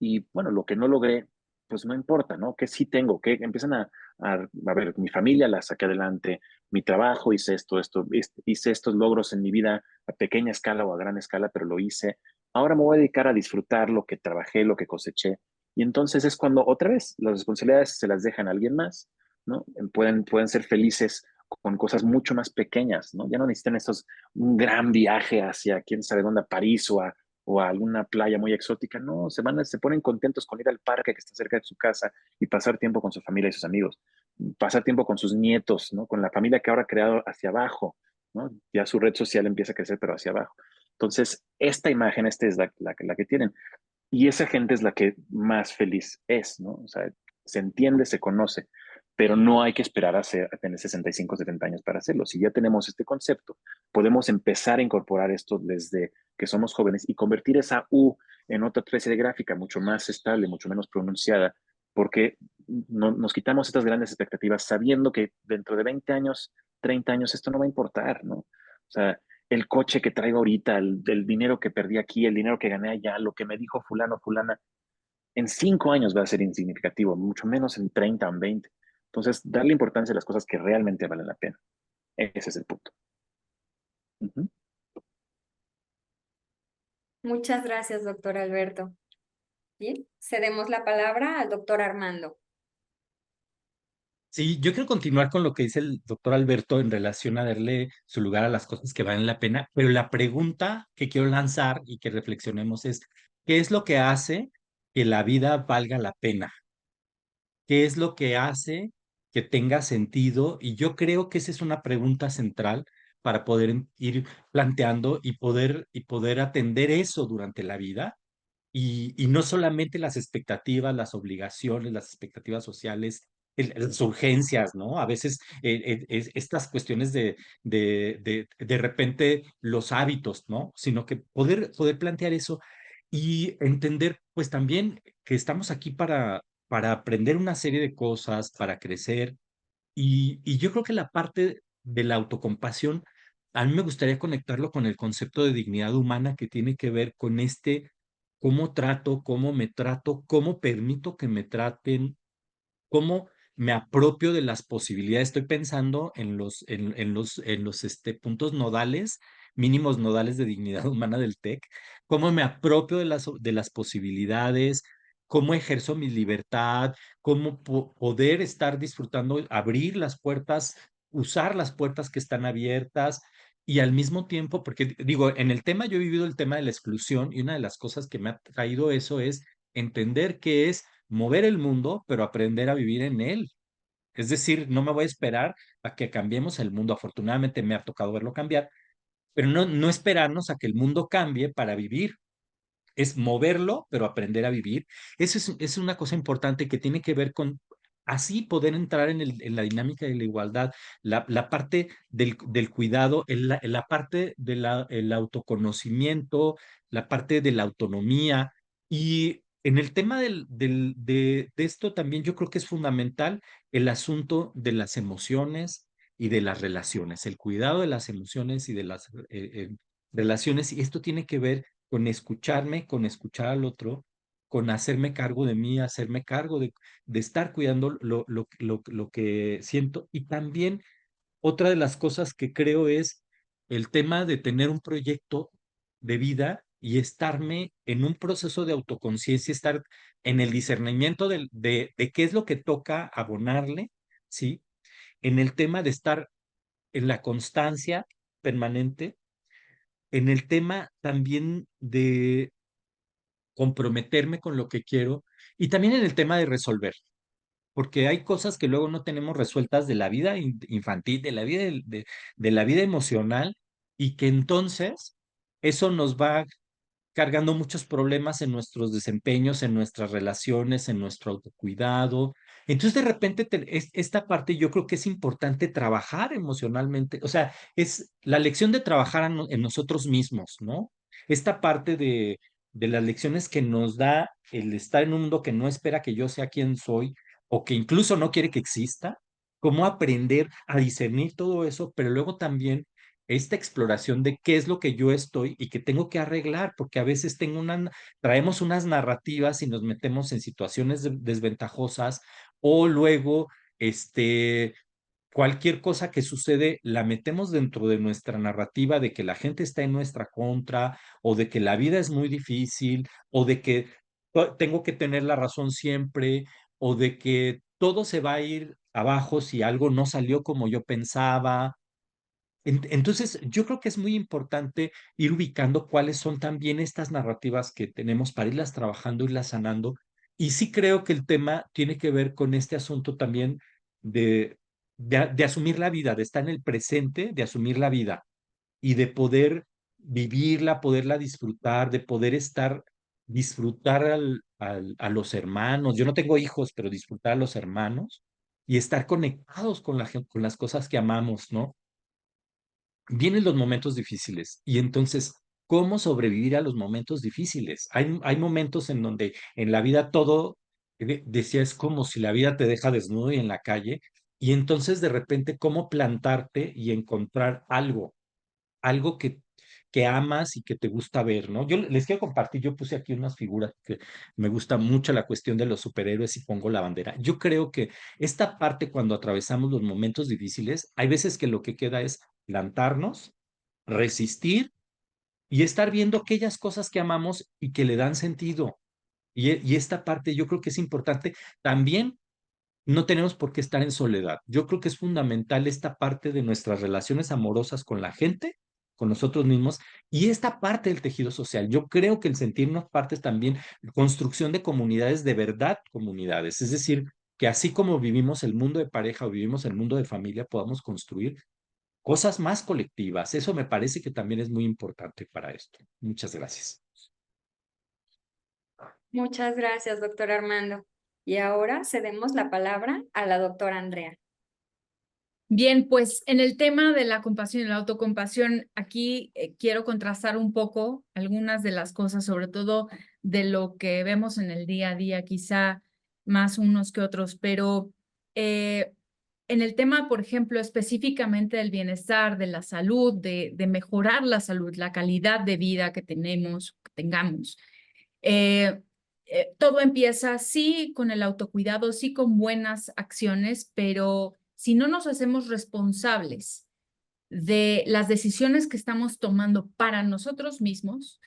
D: Y bueno, lo que no logré, pues no importa, ¿no? ¿Qué sí tengo? ¿Qué empiezan a ver, mi familia la saqué adelante, mi trabajo hice esto, hice estos logros en mi vida a pequeña escala o a gran escala, pero lo hice. Ahora me voy a dedicar a disfrutar lo que trabajé, lo que coseché. Y entonces es cuando otra vez las responsabilidades se las dejan a alguien más, ¿no? Pueden ser felices con cosas mucho más pequeñas, ¿no? Ya no necesitan un gran viaje hacia quién sabe dónde, a París o a alguna playa muy exótica, no, se ponen contentos con ir al parque que está cerca de su casa y pasar tiempo con su familia y sus amigos, pasar tiempo con sus nietos, ¿no? Con la familia que ahora ha creado hacia abajo, ¿no? Ya su red social empieza a crecer, pero hacia abajo. Entonces, esta imagen, esta es la que tienen. Y esa gente es la que más feliz es, ¿no? O sea, se entiende, se conoce, pero no hay que esperar a tener 65, 70 años para hacerlo. Si ya tenemos este concepto, podemos empezar a incorporar esto desde que somos jóvenes y convertir esa U en otra especie de gráfica mucho más estable, mucho menos pronunciada, porque nos quitamos estas grandes expectativas sabiendo que dentro de 20 años, 30 años, esto no va a importar, ¿no? O sea, el coche que traigo ahorita, el dinero que perdí aquí, el dinero que gané allá, lo que me dijo fulano, fulana, en 5 años va a ser insignificativo, mucho menos en 30 o en 20. Entonces, darle importancia a las cosas que realmente valen la pena. Ese es el punto. Ujú.
B: Muchas gracias, doctor Alberto. Bien, cedemos la palabra al doctor Armando.
C: Sí, yo quiero continuar con lo que dice el doctor Alberto en relación a darle su lugar a las cosas que valen la pena, pero la pregunta que quiero lanzar y que reflexionemos es, ¿qué es lo que hace que la vida valga la pena? ¿Qué es lo que hace que tenga sentido? Y yo creo que esa es una pregunta central para poder ir planteando y poder atender eso durante la vida y no solamente las expectativas, las obligaciones, las expectativas sociales, las urgencias, ¿no? A veces estas cuestiones de repente los hábitos, ¿no? Sino que poder plantear eso y entender pues también que estamos aquí para aprender una serie de cosas, para crecer y yo creo que la parte de la autocompasión, a mí me gustaría conectarlo con el concepto de dignidad humana que tiene que ver con cómo trato, cómo me trato, cómo permito que me traten, cómo me apropio de las posibilidades. Estoy pensando en los puntos nodales, mínimos nodales de dignidad humana del TEC, cómo me apropio de las posibilidades, cómo ejerzo mi libertad, cómo poder estar disfrutando, abrir las puertas, usar las puertas que están abiertas, y al mismo tiempo, porque digo, en el tema yo he vivido el tema de la exclusión y una de las cosas que me ha traído eso es entender que es mover el mundo, pero aprender a vivir en él. Es decir, no me voy a esperar a que cambiemos el mundo. Afortunadamente me ha tocado verlo cambiar, pero no esperarnos a que el mundo cambie para vivir. Es moverlo, pero aprender a vivir. Eso es una cosa importante que tiene que ver con así poder entrar en la dinámica de la igualdad, la parte del cuidado, la parte del autoconocimiento, la parte de la autonomía. Y en el tema de esto también yo creo que es fundamental el asunto de las emociones y de las relaciones, el cuidado de las emociones y de las relaciones. Y esto tiene que ver con escucharme, con escuchar al otro, con hacerme cargo de mí, hacerme cargo de estar cuidando lo que siento. Y también otra de las cosas que creo es el tema de tener un proyecto de vida y estarme en un proceso de autoconciencia, estar en el discernimiento de qué es lo que toca abonarle, ¿sí? En el tema de estar en la constancia permanente, en el tema también de comprometerme con lo que quiero y también en el tema de resolver, porque hay cosas que luego no tenemos resueltas de la vida infantil, de la vida, de la vida emocional, y que entonces eso nos va cargando muchos problemas en nuestros desempeños, en nuestras relaciones, en nuestro autocuidado. Entonces, de repente, esta parte yo creo que es importante trabajar emocionalmente, o sea, es la lección de trabajar en nosotros mismos, ¿no? Esta parte de las lecciones que nos da el estar en un mundo que no espera que yo sea quien soy o que incluso no quiere que exista, cómo aprender a discernir todo eso, pero luego también esta exploración de qué es lo que yo estoy y que tengo que arreglar, porque a veces traemos unas narrativas y nos metemos en situaciones desventajosas o luego, cualquier cosa que sucede la metemos dentro de nuestra narrativa de que la gente está en nuestra contra o de que la vida es muy difícil o de que tengo que tener la razón siempre o de que todo se va a ir abajo si algo no salió como yo pensaba. Entonces, yo creo que es muy importante ir ubicando cuáles son también estas narrativas que tenemos para irlas trabajando, irlas sanando. Y sí creo que el tema tiene que ver con este asunto también de asumir la vida, de estar en el presente, de asumir la vida y de poder vivirla, poderla disfrutar, de poder disfrutar a los hermanos. Yo no tengo hijos, pero disfrutar a los hermanos y estar conectados con con las cosas que amamos, ¿no? Vienen los momentos difíciles y entonces, ¿cómo sobrevivir a los momentos difíciles? Hay momentos en donde en la vida todo, decía, es como si la vida te deja desnudo y en la calle, y entonces de repente, ¿cómo plantarte y encontrar algo que amas y que te gusta ver, ¿no? Yo les quiero compartir, yo puse aquí unas figuras que me gusta mucho la cuestión de los superhéroes y pongo la bandera. Yo creo que esta parte cuando atravesamos los momentos difíciles, hay veces que lo que queda es plantarnos, resistir y estar viendo aquellas cosas que amamos y que le dan sentido. Y esta parte yo creo que es importante. También no tenemos por qué estar en soledad. Yo creo que es fundamental esta parte de nuestras relaciones amorosas con la gente, con nosotros mismos, y esta parte del tejido social. Yo creo que el sentirnos partes también, construcción de comunidades de verdad, comunidades. Es decir, que así como vivimos el mundo de pareja o vivimos el mundo de familia, podamos construir cosas más colectivas. Eso me parece que también es muy importante para esto. Muchas gracias.
B: Muchas gracias, doctor Armando. Y ahora cedemos la palabra a la doctora Andrea.
E: Bien, pues en el tema de la compasión y la autocompasión, aquí quiero contrastar un poco algunas de las cosas, sobre todo de lo que vemos en el día a día, quizá más unos que otros, pero en el tema, por ejemplo, específicamente del bienestar, de la salud, de mejorar la salud, la calidad de vida que tengamos. Todo empieza, sí, con el autocuidado, sí, con buenas acciones, pero si no nos hacemos responsables de las decisiones que estamos tomando para nosotros mismos,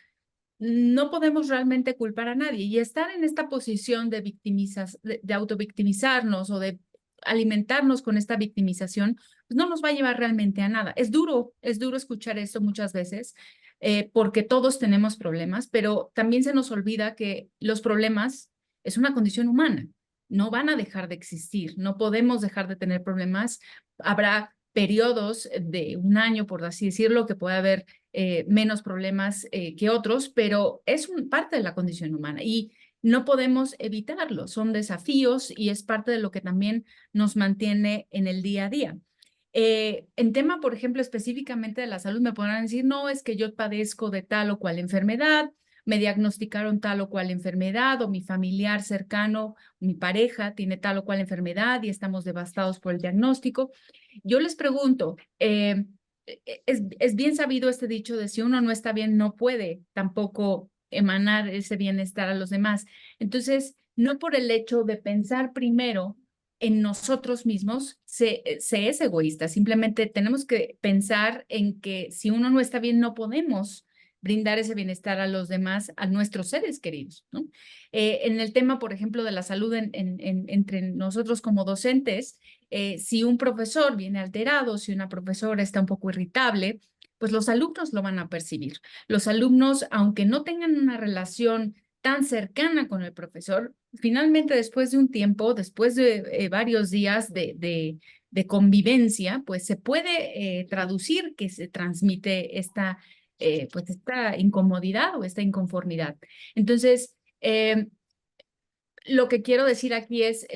E: no podemos realmente culpar a nadie. Y estar en esta posición de autovictimizarnos o de alimentarnos con esta victimización, pues no nos va a llevar realmente a nada. Es duro escuchar esto muchas veces, porque todos tenemos problemas, pero también se nos olvida que los problemas es una condición humana, no van a dejar de existir, no podemos dejar de tener problemas. Habrá periodos de un año, por así decirlo, que puede haber menos problemas que otros, pero es parte de la condición humana y no podemos evitarlo. Son desafíos y es parte de lo que también nos mantiene en el día a día. En tema, por ejemplo, específicamente de la salud, me podrán decir, no, es que yo padezco de tal o cual enfermedad, me diagnosticaron tal o cual enfermedad, o mi familiar cercano, mi pareja tiene tal o cual enfermedad y estamos devastados por el diagnóstico. Yo les pregunto, es bien sabido este dicho de si uno no está bien, no puede tampoco emanar ese bienestar a los demás. Entonces, no por el hecho de pensar primero en nosotros mismos se es egoísta. Simplemente tenemos que pensar en que si uno no está bien, no podemos brindar ese bienestar a los demás, a nuestros seres queridos, ¿no? En el tema, por ejemplo, de la salud entre nosotros como docentes, si un profesor viene alterado, si una profesora está un poco irritable, pues los alumnos lo van a percibir. Los alumnos, aunque no tengan una relación tan cercana con el profesor, finalmente después de un tiempo, después de varios días de convivencia, pues se puede traducir que se transmite pues esta incomodidad o esta inconformidad. Entonces, lo que quiero decir aquí es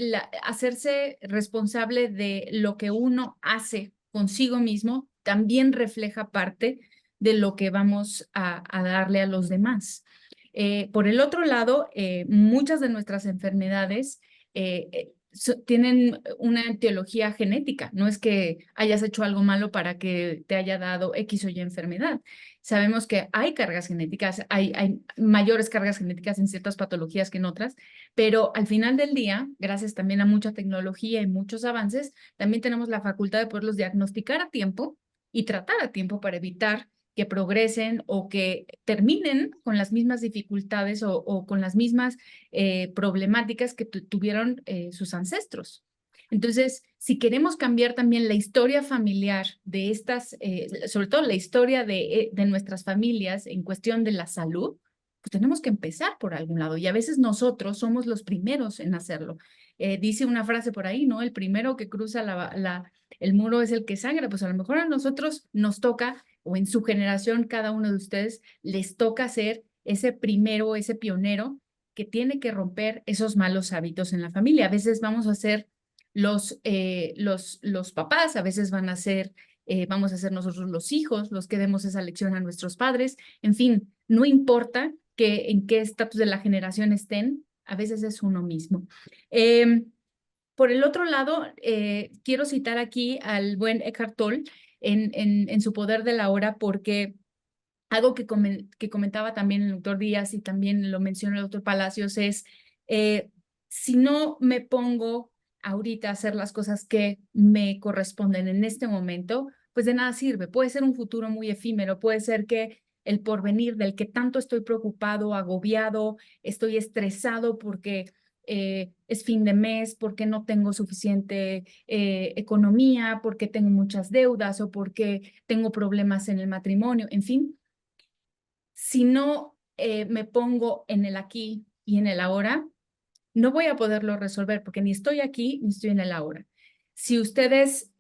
E: hacerse responsable de lo que uno hace consigo mismo, también refleja parte de lo que vamos a darle a los demás. Por el otro lado, muchas de nuestras enfermedades tienen una etiología genética. No es que hayas hecho algo malo para que te haya dado X o Y enfermedad. Sabemos que hay cargas genéticas, hay mayores cargas genéticas en ciertas patologías que en otras, pero al final del día, gracias también a mucha tecnología y muchos avances, también tenemos la facultad de poderlos diagnosticar a tiempo y tratar a tiempo para evitar que progresen o que terminen con las mismas dificultades o con las mismas problemáticas que tuvieron sus ancestros. Entonces, si queremos cambiar también la historia familiar de estas, sobre todo la historia de nuestras familias en cuestión de la salud, pues tenemos que empezar por algún lado y a veces nosotros somos los primeros en hacerlo. Dice una frase por ahí, ¿no? El primero que cruza el muro es el que sangra, pues a lo mejor a nosotros nos toca, o en su generación, cada uno de ustedes les toca ser ese primero, ese pionero que tiene que romper esos malos hábitos en la familia. A veces vamos a ser los papás, a veces vamos a ser nosotros los hijos, los que demos esa lección a nuestros padres. En fin, no importa en qué estatus de la generación estén, a veces es uno mismo. Por el otro lado, quiero citar aquí al buen Eckhart Tolle en su Poder de la Hora, porque algo que comentaba también el doctor Díaz y también lo mencionó el doctor Palacios es, si no me pongo ahorita a hacer las cosas que me corresponden en este momento, pues de nada sirve. Puede ser un futuro muy efímero, puede ser que el porvenir del que tanto estoy preocupado, agobiado, estoy estresado porque es fin de mes, porque no tengo suficiente economía, porque tengo muchas deudas o porque tengo problemas en el matrimonio, en fin. Si no me pongo en el aquí y en el ahora, no voy a poderlo resolver porque ni estoy aquí ni estoy en el ahora. Si ustedes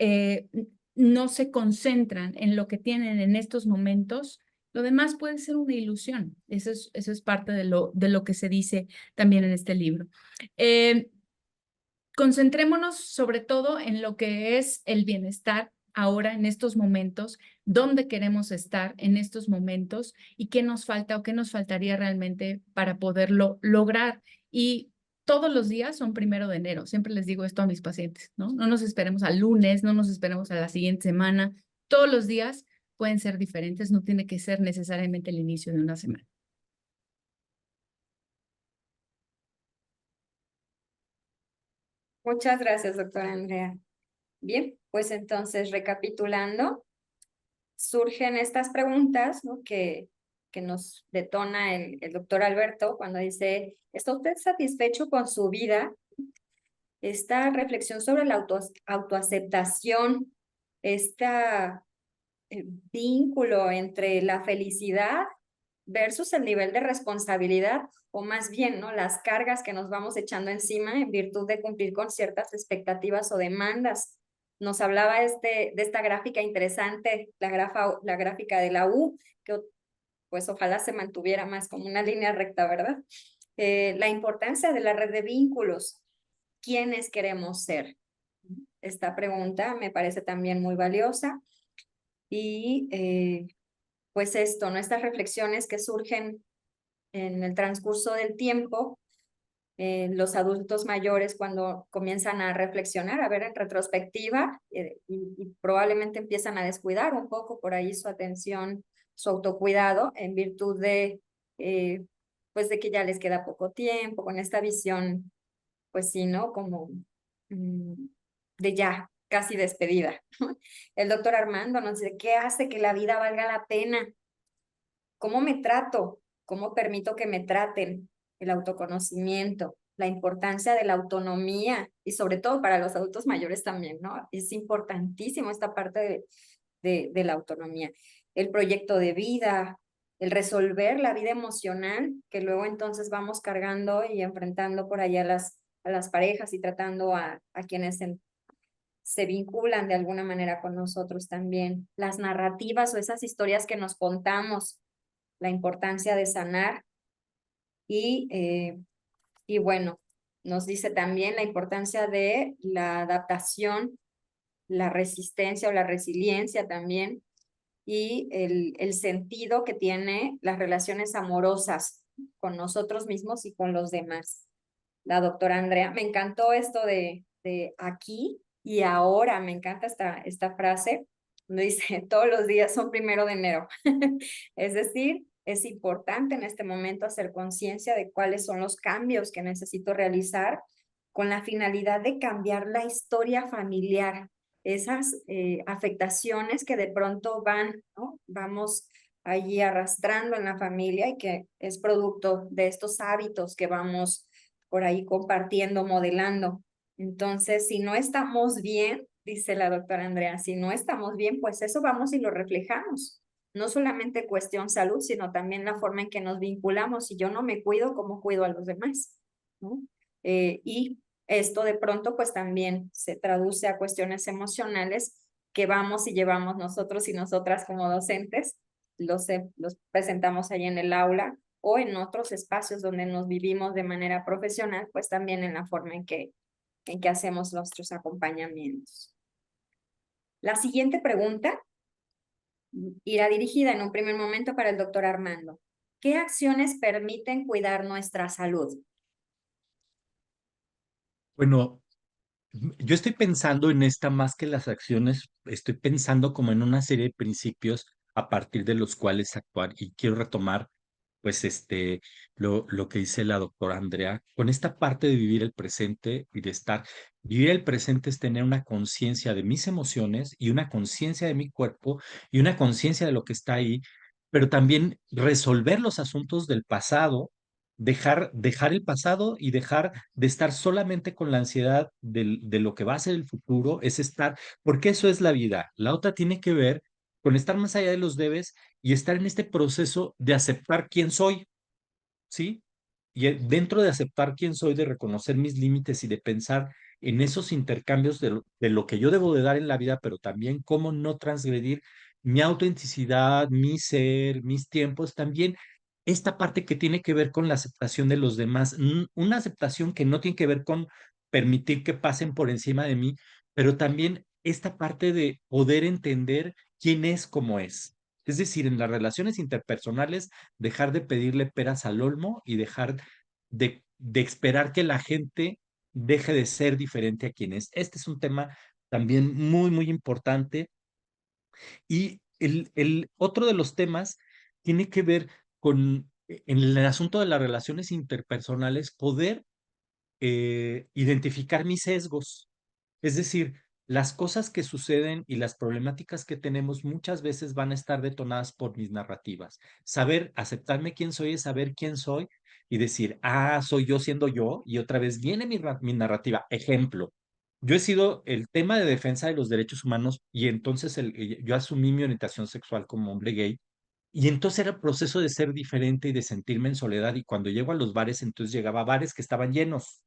E: no se concentran en lo que tienen en estos momentos, lo demás puede ser una ilusión. Eso es parte de lo que se dice también en este libro. Concentrémonos sobre todo en lo que es el bienestar ahora, en estos momentos, dónde queremos estar en estos momentos y qué nos falta o qué nos faltaría realmente para poderlo lograr. Y todos los días son 1 de enero. Siempre les digo esto a mis pacientes, ¿no? No nos esperemos al lunes, no nos esperemos a la siguiente semana. Todos los días pueden ser diferentes, no tiene que ser necesariamente el inicio de una semana.
B: Muchas gracias, doctora Andrea. Bien, pues entonces, recapitulando, surgen estas preguntas, ¿no? que nos detona el doctor Alberto cuando dice, ¿está usted satisfecho con su vida? esta reflexión sobre la autoaceptación, este vínculo entre la felicidad versus el nivel de responsabilidad, o más bien, ¿no? Las cargas que nos vamos echando encima en virtud de cumplir con ciertas expectativas o demandas. Nos hablaba de esta gráfica interesante, la gráfica de la U, que pues ojalá se mantuviera más como una línea recta, ¿verdad? La importancia de la red de vínculos. ¿Quiénes queremos ser? Esta pregunta me parece también muy valiosa. Y pues esto, ¿no? Estas reflexiones que surgen en el transcurso del tiempo, los adultos mayores cuando comienzan a reflexionar, a ver en retrospectiva, y probablemente empiezan a descuidar un poco por ahí su atención, su autocuidado, en virtud pues de que ya les queda poco tiempo, con esta visión, pues sí, ¿no? Como de ya, casi despedida. El doctor Armando nos dice, ¿qué hace que la vida valga la pena? ¿Cómo me trato? ¿Cómo permito que me traten? El autoconocimiento, la importancia de la autonomía y sobre todo para los adultos mayores también, ¿no? Es importantísimo esta parte de la autonomía. El proyecto de vida, el resolver la vida emocional, que luego entonces vamos cargando y enfrentando por ahí a las parejas y tratando a quienes se vinculan de alguna manera con nosotros también. Las narrativas o esas historias que nos contamos, la importancia de sanar y bueno, nos dice también la importancia de la adaptación, la resistencia o la resiliencia también y el sentido que tiene las relaciones amorosas con nosotros mismos y con los demás. La doctora Andrea, me encantó esto de aquí y ahora, me encanta esta frase, donde dice, todos los días son 1 de enero. Es decir, es importante en este momento hacer conciencia de cuáles son los cambios que necesito realizar con la finalidad de cambiar la historia familiar, esas afectaciones que de pronto ¿no? Vamos allí arrastrando en la familia y que es producto de estos hábitos que vamos por ahí compartiendo, modelando. Entonces, si no estamos bien, dice la doctora Andrea, si no estamos bien, pues eso vamos y lo reflejamos. No solamente cuestión salud, sino también la forma en que nos vinculamos. Si yo no me cuido, ¿cómo cuido a los demás? ¿No? Y esto de pronto pues también se traduce a cuestiones emocionales que vamos y llevamos nosotros y nosotras como docentes, los presentamos ahí en el aula o en otros espacios donde nos vivimos de manera profesional, pues también en la forma en que hacemos nuestros acompañamientos. La siguiente pregunta irá dirigida en un primer momento para el doctor Armando. ¿Qué acciones permiten cuidar nuestra salud?
C: Bueno, yo estoy pensando en esta más que las acciones, estoy pensando como en una serie de principios a partir de los cuales actuar y quiero retomar pues lo que dice la doctora Andrea, con esta parte de vivir el presente y de estar, vivir el presente es tener una conciencia de mis emociones y una conciencia de mi cuerpo y una conciencia de lo que está ahí, pero también resolver los asuntos del pasado, dejar el pasado y dejar de estar solamente con la ansiedad de lo que va a ser el futuro, es estar, porque eso es la vida. La otra tiene que ver con estar más allá de los debes y estar en este proceso de aceptar quién soy, ¿sí? Y dentro de aceptar quién soy, de reconocer mis límites y de pensar en esos intercambios de lo que yo debo de dar en la vida, pero también cómo no transgredir mi autenticidad, mi ser, mis tiempos, también esta parte que tiene que ver con la aceptación de los demás, una aceptación que no tiene que ver con permitir que pasen por encima de mí, pero también esta parte de poder entender quién es como es. Es decir, en las relaciones interpersonales, dejar de pedirle peras al olmo y dejar de esperar que la gente deje de ser diferente a quien es. Este es un tema también muy, muy importante. Y el otro de los temas tiene que ver con, en el asunto de las relaciones interpersonales, poder identificar mis sesgos. Es decir, las cosas que suceden y las problemáticas que tenemos muchas veces van a estar detonadas por mis narrativas. Saber aceptarme quién soy es saber quién soy y decir, ah, soy yo siendo yo, y otra vez viene mi narrativa. Ejemplo, yo he sido el tema de defensa de los derechos humanos y entonces yo asumí mi orientación sexual como hombre gay y entonces era el proceso de ser diferente y de sentirme en soledad y cuando llego a los bares, entonces llegaba a bares que estaban llenos.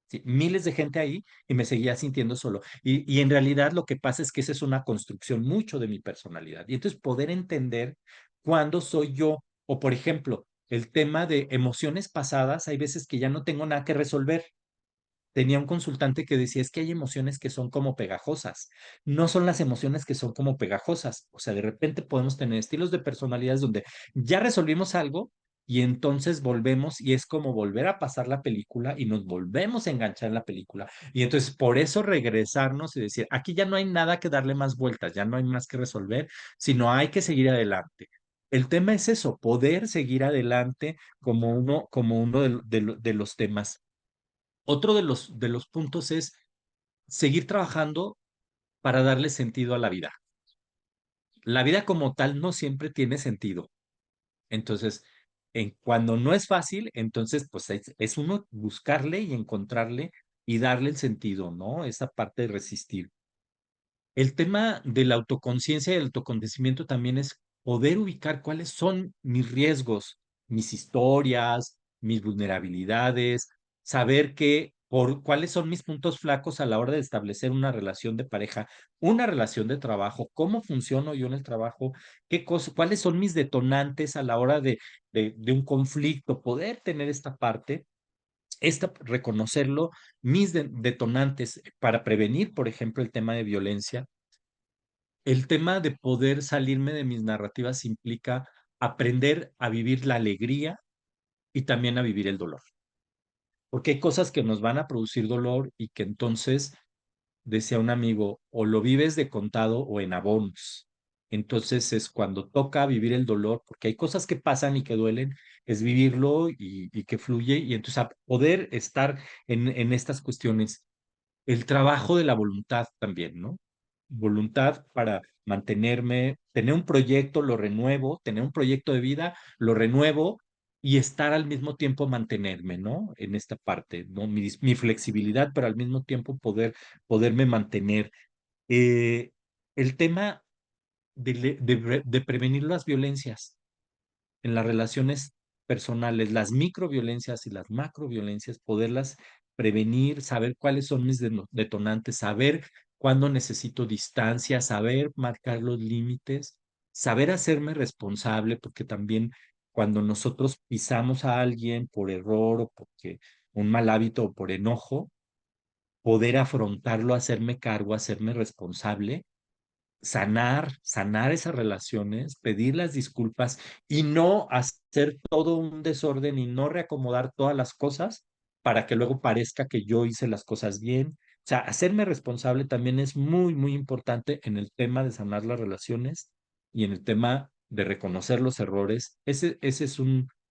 C: Sí, miles de gente ahí y me seguía sintiendo solo. Y en realidad lo que pasa es que esa es una construcción mucho de mi personalidad. Y entonces poder entender cuándo soy yo, o por ejemplo, el tema de emociones pasadas, hay veces que ya no tengo nada que resolver. Tenía un consultante que decía, es que hay emociones que son como pegajosas. No son las emociones que son como pegajosas. O sea, de repente podemos tener estilos de personalidades donde ya resolvimos algo y entonces volvemos y es como volver a pasar la película y nos volvemos a enganchar en la película. Y entonces por eso regresarnos y decir, aquí ya no hay nada que darle más vueltas, ya no hay más que resolver, sino hay que seguir adelante. El tema es eso, poder seguir adelante como uno de los temas. Otro de los puntos es seguir trabajando para darle sentido a la vida. La vida como tal no siempre tiene sentido. Entonces, cuando no es fácil, entonces pues es uno buscarle y encontrarle y darle el sentido, ¿no? Esa parte de resistir. El tema de la autoconciencia y el autoconocimiento también es poder ubicar cuáles son mis riesgos, mis historias, mis vulnerabilidades, saber cuáles son mis puntos flacos a la hora de establecer una relación de pareja, una relación de trabajo, cómo funciono yo en el trabajo, cuáles son mis detonantes a la hora de un conflicto, poder tener esta parte reconocerlo, mis detonantes para prevenir, por ejemplo, el tema de violencia. El tema de poder salirme de mis narrativas implica aprender a vivir la alegría y también a vivir el dolor. Porque hay cosas que nos van a producir dolor y que entonces, decía un amigo, o lo vives de contado o en abonos. Entonces es cuando toca vivir el dolor, porque hay cosas que pasan y que duelen, es vivirlo y que fluye y entonces a poder estar en estas cuestiones. El trabajo de la voluntad también, ¿no? Voluntad para mantenerme, tener un proyecto, lo renuevo, tener un proyecto de vida, lo renuevo y estar al mismo tiempo mantenerme, ¿no? En esta parte, ¿no? Mi flexibilidad, pero al mismo tiempo poderme mantener. Eh, el tema de prevenir las violencias en las relaciones personales, las microviolencias y las macroviolencias, poderlas prevenir, saber cuáles son mis detonantes, saber cuándo necesito distancia, saber marcar los límites, saber hacerme responsable, porque también cuando nosotros pisamos a alguien por error o porque un mal hábito o por enojo, poder afrontarlo, hacerme cargo, hacerme responsable sanar esas relaciones, pedir las disculpas y no hacer todo un desorden y no reacomodar todas las cosas para que luego parezca que yo hice las cosas bien. O sea, hacerme responsable también es muy, muy importante en el tema de sanar las relaciones y en el tema de reconocer los errores. Ese es una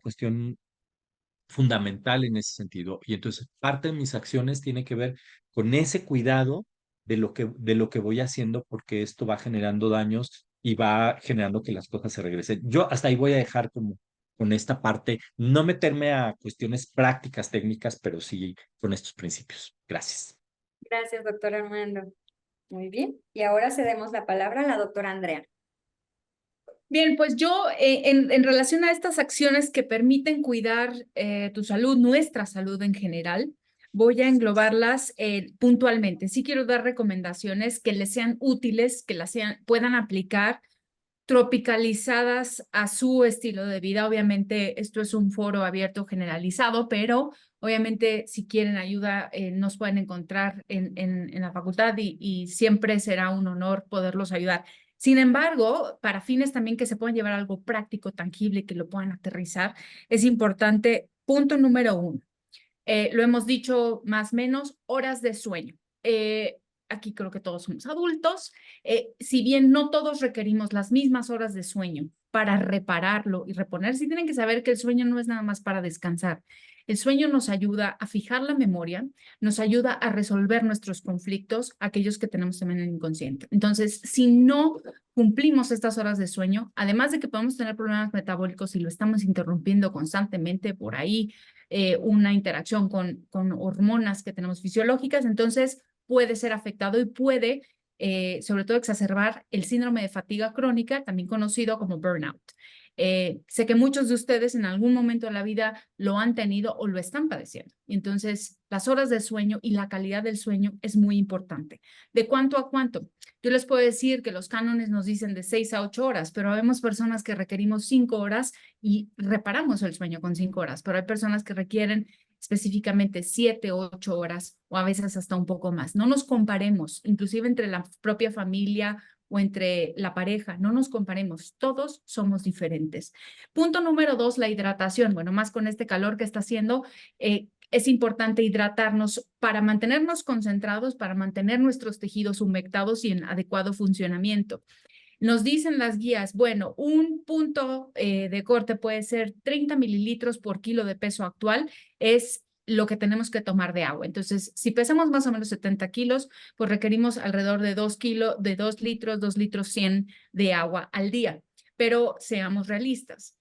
C: cuestión fundamental en ese sentido. Y entonces parte de mis acciones tiene que ver con ese cuidado de lo que voy haciendo porque esto va generando daños y va generando que las cosas se regresen. Yo hasta ahí voy a dejar como con esta parte, no meterme a cuestiones prácticas, técnicas, pero sí con estos principios. Gracias.
B: Gracias, doctor Armando. Muy bien. Y ahora cedemos la palabra a la doctora Andrea.
E: Bien, pues yo en relación a estas acciones que permiten cuidar tu salud, nuestra salud en general, voy a englobarlas puntualmente. Sí quiero dar recomendaciones que les sean útiles, que puedan aplicar tropicalizadas a su estilo de vida. Obviamente esto es un foro abierto generalizado, pero obviamente si quieren ayuda nos pueden encontrar en la facultad y siempre será un honor poderlos ayudar. Sin embargo, para fines también que se puedan llevar algo práctico, tangible, que lo puedan aterrizar, es importante, punto número 1, lo hemos dicho más o menos, horas de sueño. Aquí creo que todos somos adultos. Si bien no todos requerimos las mismas horas de sueño para repararlo y reponer, sí tienen que saber que el sueño no es nada más para descansar. El sueño nos ayuda a fijar la memoria, nos ayuda a resolver nuestros conflictos, aquellos que tenemos también en el inconsciente. Entonces, si no cumplimos estas horas de sueño, además de que podemos tener problemas metabólicos y lo estamos interrumpiendo constantemente por ahí, una interacción con hormonas que tenemos fisiológicas, entonces puede ser afectado y puede, sobre todo, exacerbar el síndrome de fatiga crónica, también conocido como burnout. Sé que muchos de ustedes en algún momento de la vida lo han tenido o lo están padeciendo. Entonces, las horas de sueño y la calidad del sueño es muy importante. ¿De cuánto a cuánto? Yo les puedo decir que los cánones nos dicen de 6 a 8 horas, pero vemos personas que requerimos 5 horas y reparamos el sueño con 5 horas, pero hay personas que requieren específicamente 7 o 8 horas o a veces hasta un poco más. No nos comparemos, inclusive entre la propia familia o entre la pareja, no nos comparemos, todos somos diferentes. Punto número 2, la hidratación. Bueno, más con este calor que está haciendo, es importante hidratarnos para mantenernos concentrados, para mantener nuestros tejidos humectados y en adecuado funcionamiento. Nos dicen las guías, bueno, un punto de corte puede ser 30 mililitros por kilo de peso actual, es lo que tenemos que tomar de agua. Entonces, si pesamos más o menos 70 kilos, pues requerimos alrededor de 2 litros, 2 litros 100 de agua al día. Pero seamos realistas.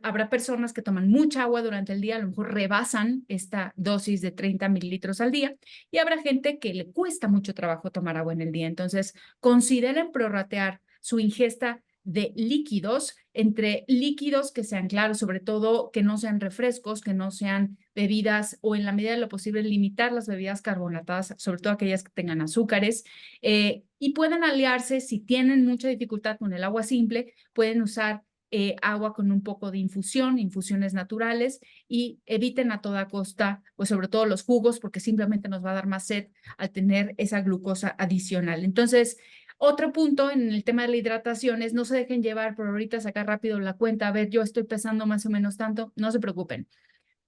E: Habrá personas que toman mucha agua durante el día, a lo mejor rebasan esta dosis de 30 mililitros al día, y habrá gente que le cuesta mucho trabajo tomar agua en el día. Entonces, consideren prorratear su ingesta de líquidos entre líquidos que sean claros, sobre todo que no sean refrescos, que no sean bebidas, o en la medida de lo posible limitar las bebidas carbonatadas, sobre todo aquellas que tengan azúcares, y pueden aliarse si tienen mucha dificultad con el agua simple, pueden usar agua con un poco de infusión, infusiones naturales, y eviten a toda costa, pues sobre todo los jugos, porque simplemente nos va a dar más sed al tener esa glucosa adicional. Entonces, otro punto en el tema de la hidratación es no se dejen llevar por ahorita sacar rápido la cuenta, a ver, yo estoy pesando más o menos tanto, no se preocupen.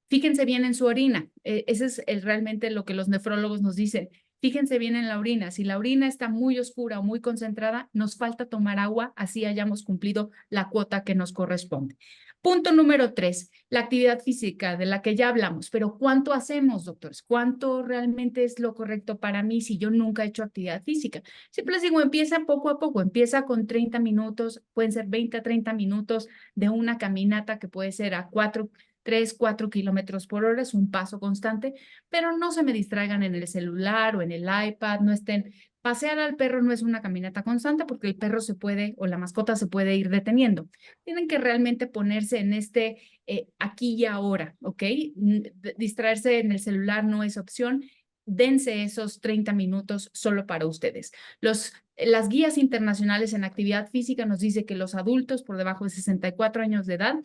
E: Fíjense bien en su orina, ese es realmente lo que los nefrólogos nos dicen. Fíjense bien en la orina, si la orina está muy oscura o muy concentrada, nos falta tomar agua, así hayamos cumplido la cuota que nos corresponde. Punto número 3, la actividad física de la que ya hablamos, pero ¿cuánto hacemos, doctores? ¿Cuánto realmente es lo correcto para mí si yo nunca he hecho actividad física? Siempre les digo, empieza poco a poco, empieza con 30 minutos, pueden ser 20 a 30 minutos de una caminata que puede ser a 3, 4 kilómetros por hora, es un paso constante, pero no se me distraigan en el celular o en el iPad, no estén. Pasear al perro no es una caminata constante porque el perro se puede, o la mascota se puede ir deteniendo. Tienen que realmente ponerse en este aquí y ahora, ¿ok? Distraerse en el celular no es opción. Dense esos 30 minutos solo para ustedes. Las guías internacionales en actividad física nos dicen que los adultos por debajo de 64 años de edad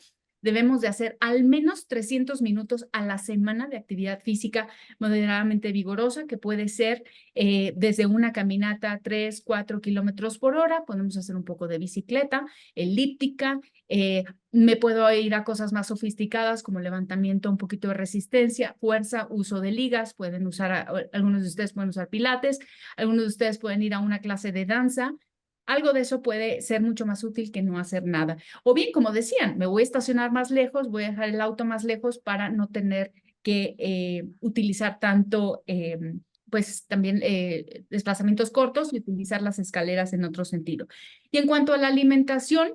E: debemos de hacer al menos 300 minutos a la semana de actividad física moderadamente vigorosa, que puede ser desde una caminata 3, 4 kilómetros por hora, podemos hacer un poco de bicicleta, elíptica, me puedo ir a cosas más sofisticadas como levantamiento, un poquito de resistencia, fuerza, uso de ligas, pueden usar, algunos de ustedes pueden usar pilates, algunos de ustedes pueden ir a una clase de danza. Algo de eso puede ser mucho más útil que no hacer nada. O bien, como decían, me voy a estacionar más lejos, voy a dejar el auto más lejos para no tener que utilizar tanto, pues también desplazamientos cortos y utilizar las escaleras en otro sentido. Y en cuanto a la alimentación,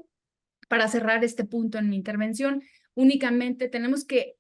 E: para cerrar este punto en mi intervención, únicamente tenemos que,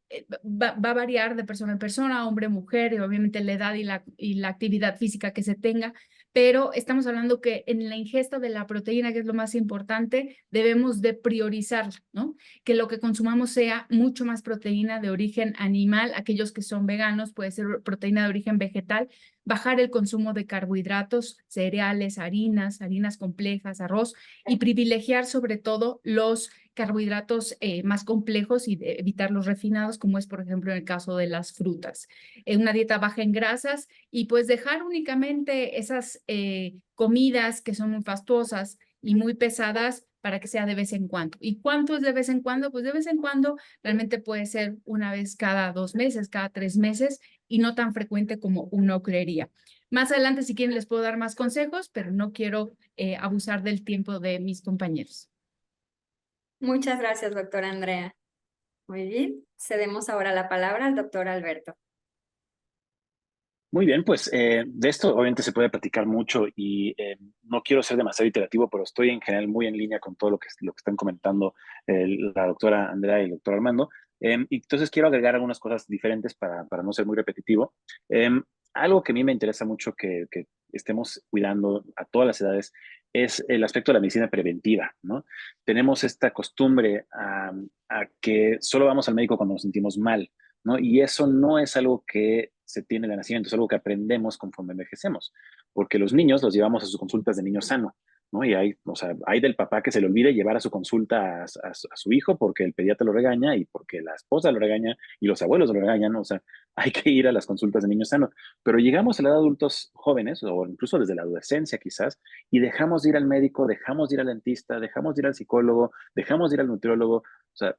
E: va a variar de persona en persona, hombre, mujer, y obviamente la edad y la actividad física que se tenga, pero estamos hablando que en la ingesta de la proteína, que es lo más importante, debemos de priorizar, ¿no? Que lo que consumamos sea mucho más proteína de origen animal, aquellos que son veganos, puede ser proteína de origen vegetal, bajar el consumo de carbohidratos, cereales, harinas complejas, arroz, y privilegiar sobre todo los carbohidratos más complejos y evitar los refinados, como es por ejemplo en el caso de las frutas. Una dieta baja en grasas y pues dejar únicamente esas comidas que son muy fastuosas y muy pesadas para que sea de vez en cuando. ¿Y cuánto es de vez en cuando? Pues de vez en cuando realmente puede ser una vez cada 2 meses, cada 3 meses y no tan frecuente como uno creería. Más adelante, si quieren, les puedo dar más consejos, pero no quiero abusar del tiempo de mis compañeros.
B: Muchas gracias, doctora Andrea. Muy bien, cedemos ahora la palabra al doctor Alberto.
D: Muy bien, pues de esto obviamente se puede platicar mucho y no quiero ser demasiado iterativo, pero estoy en general muy en línea con todo lo que están comentando la doctora Andrea y el doctor Armando. Y entonces quiero agregar algunas cosas diferentes para no ser muy repetitivo. Algo que a mí me interesa mucho que estemos cuidando a todas las edades es el aspecto de la medicina preventiva, ¿no? Tenemos esta costumbre a que solo vamos al médico cuando nos sentimos mal, ¿no? Y eso no es algo que se tiene de nacimiento, es algo que aprendemos conforme envejecemos, porque los niños los llevamos a sus consultas de niño sano, ¿no? Y hay, o sea, hay del papá que se le olvide llevar a su consulta a su hijo porque el pediatra lo regaña y porque la esposa lo regaña y los abuelos lo regañan, ¿no? O sea, hay que ir a las consultas de niño sano. Pero llegamos a la edad de adultos jóvenes, o incluso desde la adolescencia quizás, y dejamos de ir al médico, dejamos de ir al dentista, dejamos de ir al psicólogo, dejamos de ir al nutriólogo, o sea,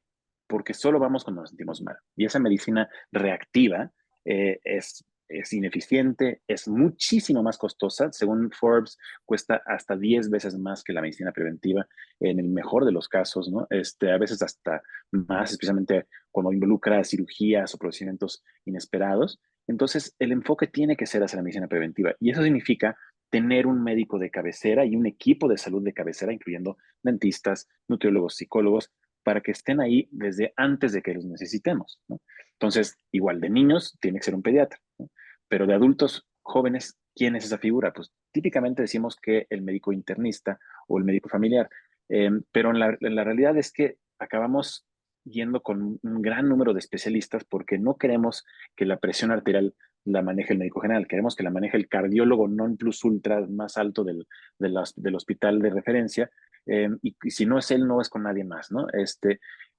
D: porque solo vamos cuando nos sentimos mal. Y esa medicina reactiva es ineficiente, es muchísimo más costosa. Según Forbes, cuesta hasta 10 veces más que la medicina preventiva en el mejor de los casos, ¿no? A veces hasta más, especialmente cuando involucra cirugías o procedimientos inesperados. Entonces, el enfoque tiene que ser hacia la medicina preventiva. Y eso significa tener un médico de cabecera y un equipo de salud de cabecera, incluyendo dentistas, nutriólogos, psicólogos, para que estén ahí desde antes de que los necesitemos, ¿no? Entonces, igual de niños, tiene que ser un pediatra, ¿no? Pero de adultos jóvenes, ¿quién es esa figura? Pues típicamente decimos que el médico internista o el médico familiar, pero en la realidad es que acabamos yendo con un gran número de especialistas porque no queremos que la presión arterial la maneje el médico general, queremos que la maneje el cardiólogo non plus ultra más alto del hospital de referencia, y si no es él, no es con nadie más, ¿no?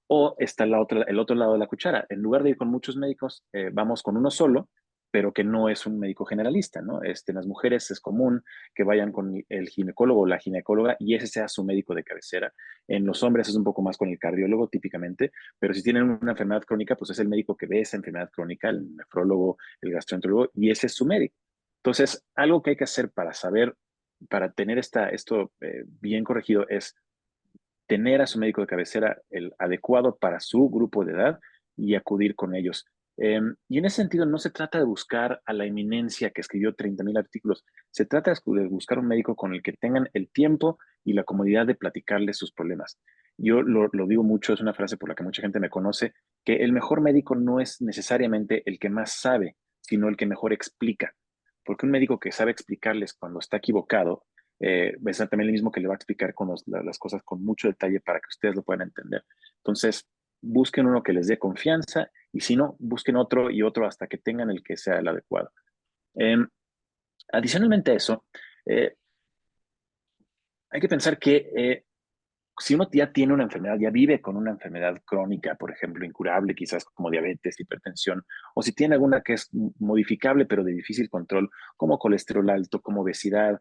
D: O está el otro lado de la cuchara. En lugar de ir con muchos médicos, vamos con uno solo, pero que no es un médico generalista, ¿no? En las mujeres es común que vayan con el ginecólogo o la ginecóloga y ese sea su médico de cabecera. En los hombres es un poco más con el cardiólogo típicamente, pero si tienen una enfermedad crónica, pues es el médico que ve esa enfermedad crónica, el nefrólogo, el gastroenterólogo, y ese es su médico. Entonces, algo que hay que hacer para saber, para tener esto bien corregido es tener a su médico de cabecera el adecuado para su grupo de edad y acudir con ellos. Y en ese sentido no se trata de buscar a la eminencia que escribió 30,000 artículos, se trata de buscar un médico con el que tengan el tiempo y la comodidad de platicarle sus problemas. Yo lo digo mucho, es una frase por la que mucha gente me conoce, que el mejor médico no es necesariamente el que más sabe, sino el que mejor explica. Porque un médico que sabe explicarles cuando está equivocado es también el mismo que le va a explicar con las cosas con mucho detalle para que ustedes lo puedan entender. Entonces, busquen uno que les dé confianza y si no, busquen otro y otro hasta que tengan el que sea el adecuado. Eh, Adicionalmente a eso, eh, hay que pensar que si uno ya tiene una enfermedad, ya vive con una enfermedad crónica, por ejemplo, incurable, quizás como diabetes, hipertensión, o si tiene alguna que es modificable pero de difícil control, como colesterol alto, como obesidad,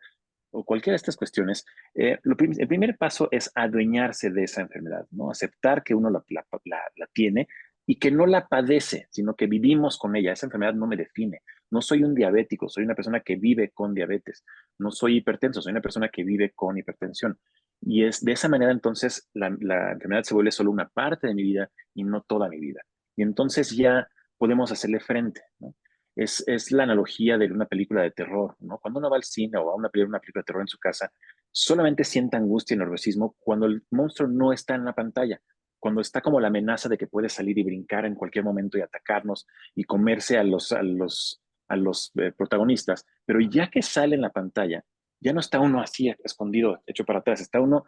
D: o cualquiera de estas cuestiones, el primer paso es adueñarse de esa enfermedad, ¿no? Aceptar que uno la tiene y que no la padece, sino que vivimos con ella. Esa enfermedad no me define. No soy un diabético, soy una persona que vive con diabetes. No soy hipertenso, soy una persona que vive con hipertensión. Y es de esa manera entonces la enfermedad se vuelve solo una parte de mi vida y no toda mi vida. Y entonces ya podemos hacerle frente, ¿no? Es la analogía de una película de terror, ¿no? Cuando uno va al cine o va a una película de terror en su casa, solamente siente angustia y nerviosismo cuando el monstruo no está en la pantalla, cuando está como la amenaza de que puede salir y brincar en cualquier momento y atacarnos y comerse a los protagonistas. Pero ya que sale en la pantalla, ya no está uno así escondido, hecho para atrás, está uno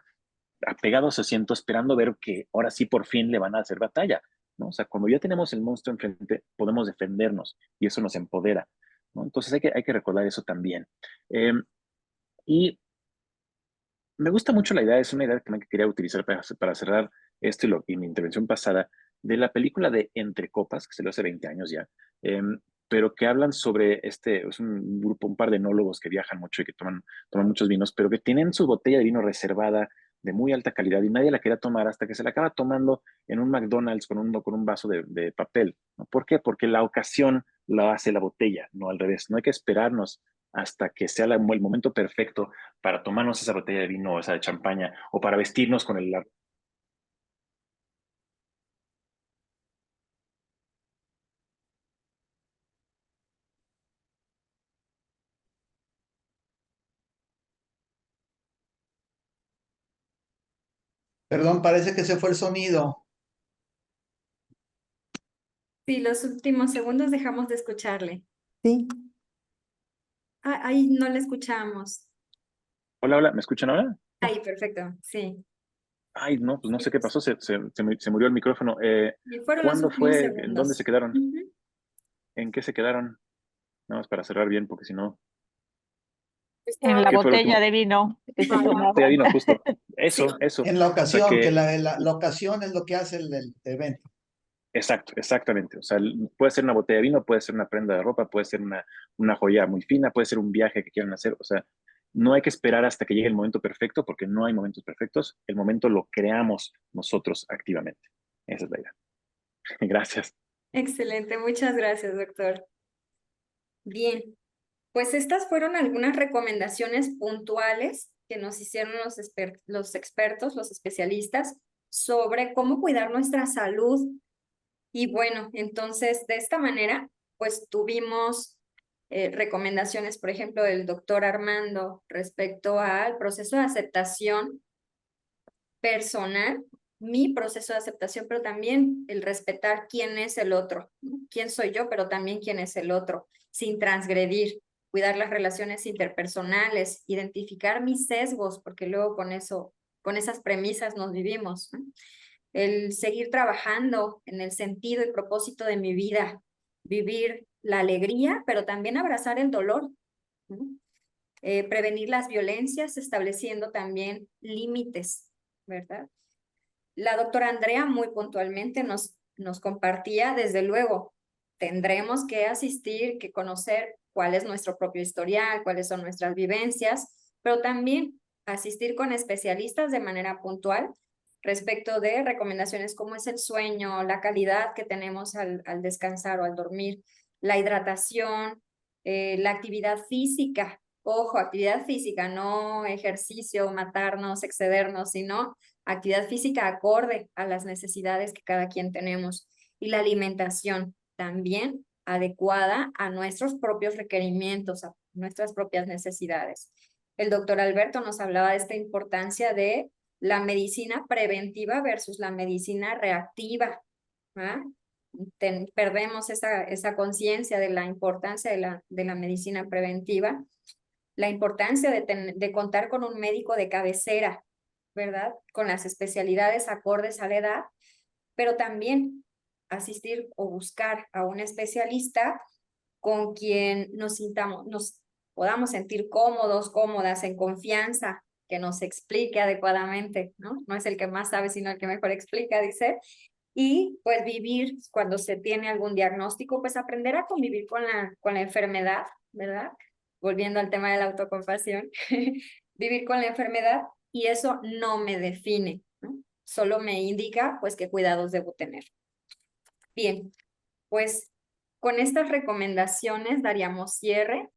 D: apegado a su asiento esperando ver que ahora sí por fin le van a hacer batalla, ¿no? O sea, cuando ya tenemos el monstruo enfrente, podemos defendernos y eso nos empodera, ¿no? Entonces hay que recordar eso también. Y me gusta mucho la idea, es una idea que quería utilizar para cerrar esto y mi intervención pasada, de la película de Entre Copas, que se lo hace 20 años ya, pero que hablan sobre es un grupo, un par de enólogos que viajan mucho y que toman muchos vinos, pero que tienen su botella de vino reservada de muy alta calidad y nadie la quería tomar hasta que se la acaba tomando en un McDonald's con un vaso de papel, ¿no? ¿Por qué? Porque la ocasión la hace la botella, no al revés. No hay que esperarnos hasta que sea el momento perfecto para tomarnos esa botella de vino o esa de champaña o para vestirnos con
F: Perdón, parece que se fue el sonido.
B: Sí, los últimos segundos dejamos de escucharle.
A: Sí,
B: Ahí no le escuchamos.
D: Hola, hola, ¿me escuchan ahora?
B: Ahí, perfecto, sí.
D: Ay, no, pues no
B: Sí,
D: sé qué pasó, se murió el micrófono.
B: y fueron los
D: ¿Cuándo
B: últimos
D: fue? ¿En dónde
B: segundos.
D: se quedaron?
B: Ujú.
D: ¿En qué se quedaron? Nada más para cerrar bien, porque si no,
G: En la
D: ¿qué fue lo
G: botella
D: último?
G: de vino que se
B: Ajá.
D: Te
G: tomaban.
D: adivino, justo.
B: Sí,
D: Eso.
F: En la
D: O sea
F: ocasión, que
D: que,
F: la ocasión es lo que hace el evento.
D: exacto, exactamente. O sea, puede ser una botella de vino, puede ser una prenda de ropa, puede ser una joya muy fina, puede ser un viaje que quieran hacer. O sea, no hay que esperar hasta que llegue el momento perfecto, porque no hay momentos perfectos. El momento lo creamos nosotros activamente. Esa es la idea. Gracias.
B: excelente, muchas gracias, doctor. Bien, pues estas fueron algunas recomendaciones puntuales que nos hicieron los expertos, los especialistas, sobre cómo cuidar nuestra salud. Y bueno, entonces de esta manera, pues tuvimos recomendaciones, por ejemplo, del doctor Armando respecto al proceso de aceptación personal, mi proceso de aceptación, pero también el respetar quién es el otro, ¿no? Quién soy yo, pero también quién es el otro, sin transgredir, cuidar las relaciones interpersonales, identificar mis sesgos, porque luego con eso, con esas premisas nos vivimos, ¿no? El seguir trabajando en el sentido y propósito de mi vida, vivir la alegría, pero también abrazar el dolor, ¿no? Prevenir las violencias, estableciendo también límites, ¿verdad? La doctora Andrea muy puntualmente nos compartía, desde luego, tendremos que asistir, que conocer cuál es nuestro propio historial, cuáles son nuestras vivencias, pero también asistir con especialistas de manera puntual respecto de recomendaciones como es el sueño, la calidad que tenemos al descansar o al dormir, la hidratación, la actividad física. Ojo, actividad física, no ejercicio, matarnos, excedernos, sino actividad física acorde a las necesidades que cada quien tenemos, y la alimentación también adecuada a nuestros propios requerimientos, a nuestras propias necesidades. El doctor Alberto nos hablaba de esta importancia de la medicina preventiva versus la medicina reactiva. ¿Ah? Perdemos esa conciencia de la importancia de la medicina preventiva, la importancia de contar con un médico de cabecera, ¿verdad? Con las especialidades acordes a la edad, pero también asistir o buscar a un especialista con quien nos podamos sentir cómodos, cómodas, en confianza, que nos explique adecuadamente, ¿no? No es el que más sabe, sino el que mejor explica, dice. Y pues vivir, cuando se tiene algún diagnóstico, pues aprender a convivir con la enfermedad, ¿verdad? Volviendo al tema de la autocompasión, vivir con la enfermedad, y eso no me define, ¿no? Solo me indica pues qué cuidados debo tener. Bien, pues con estas recomendaciones daríamos cierre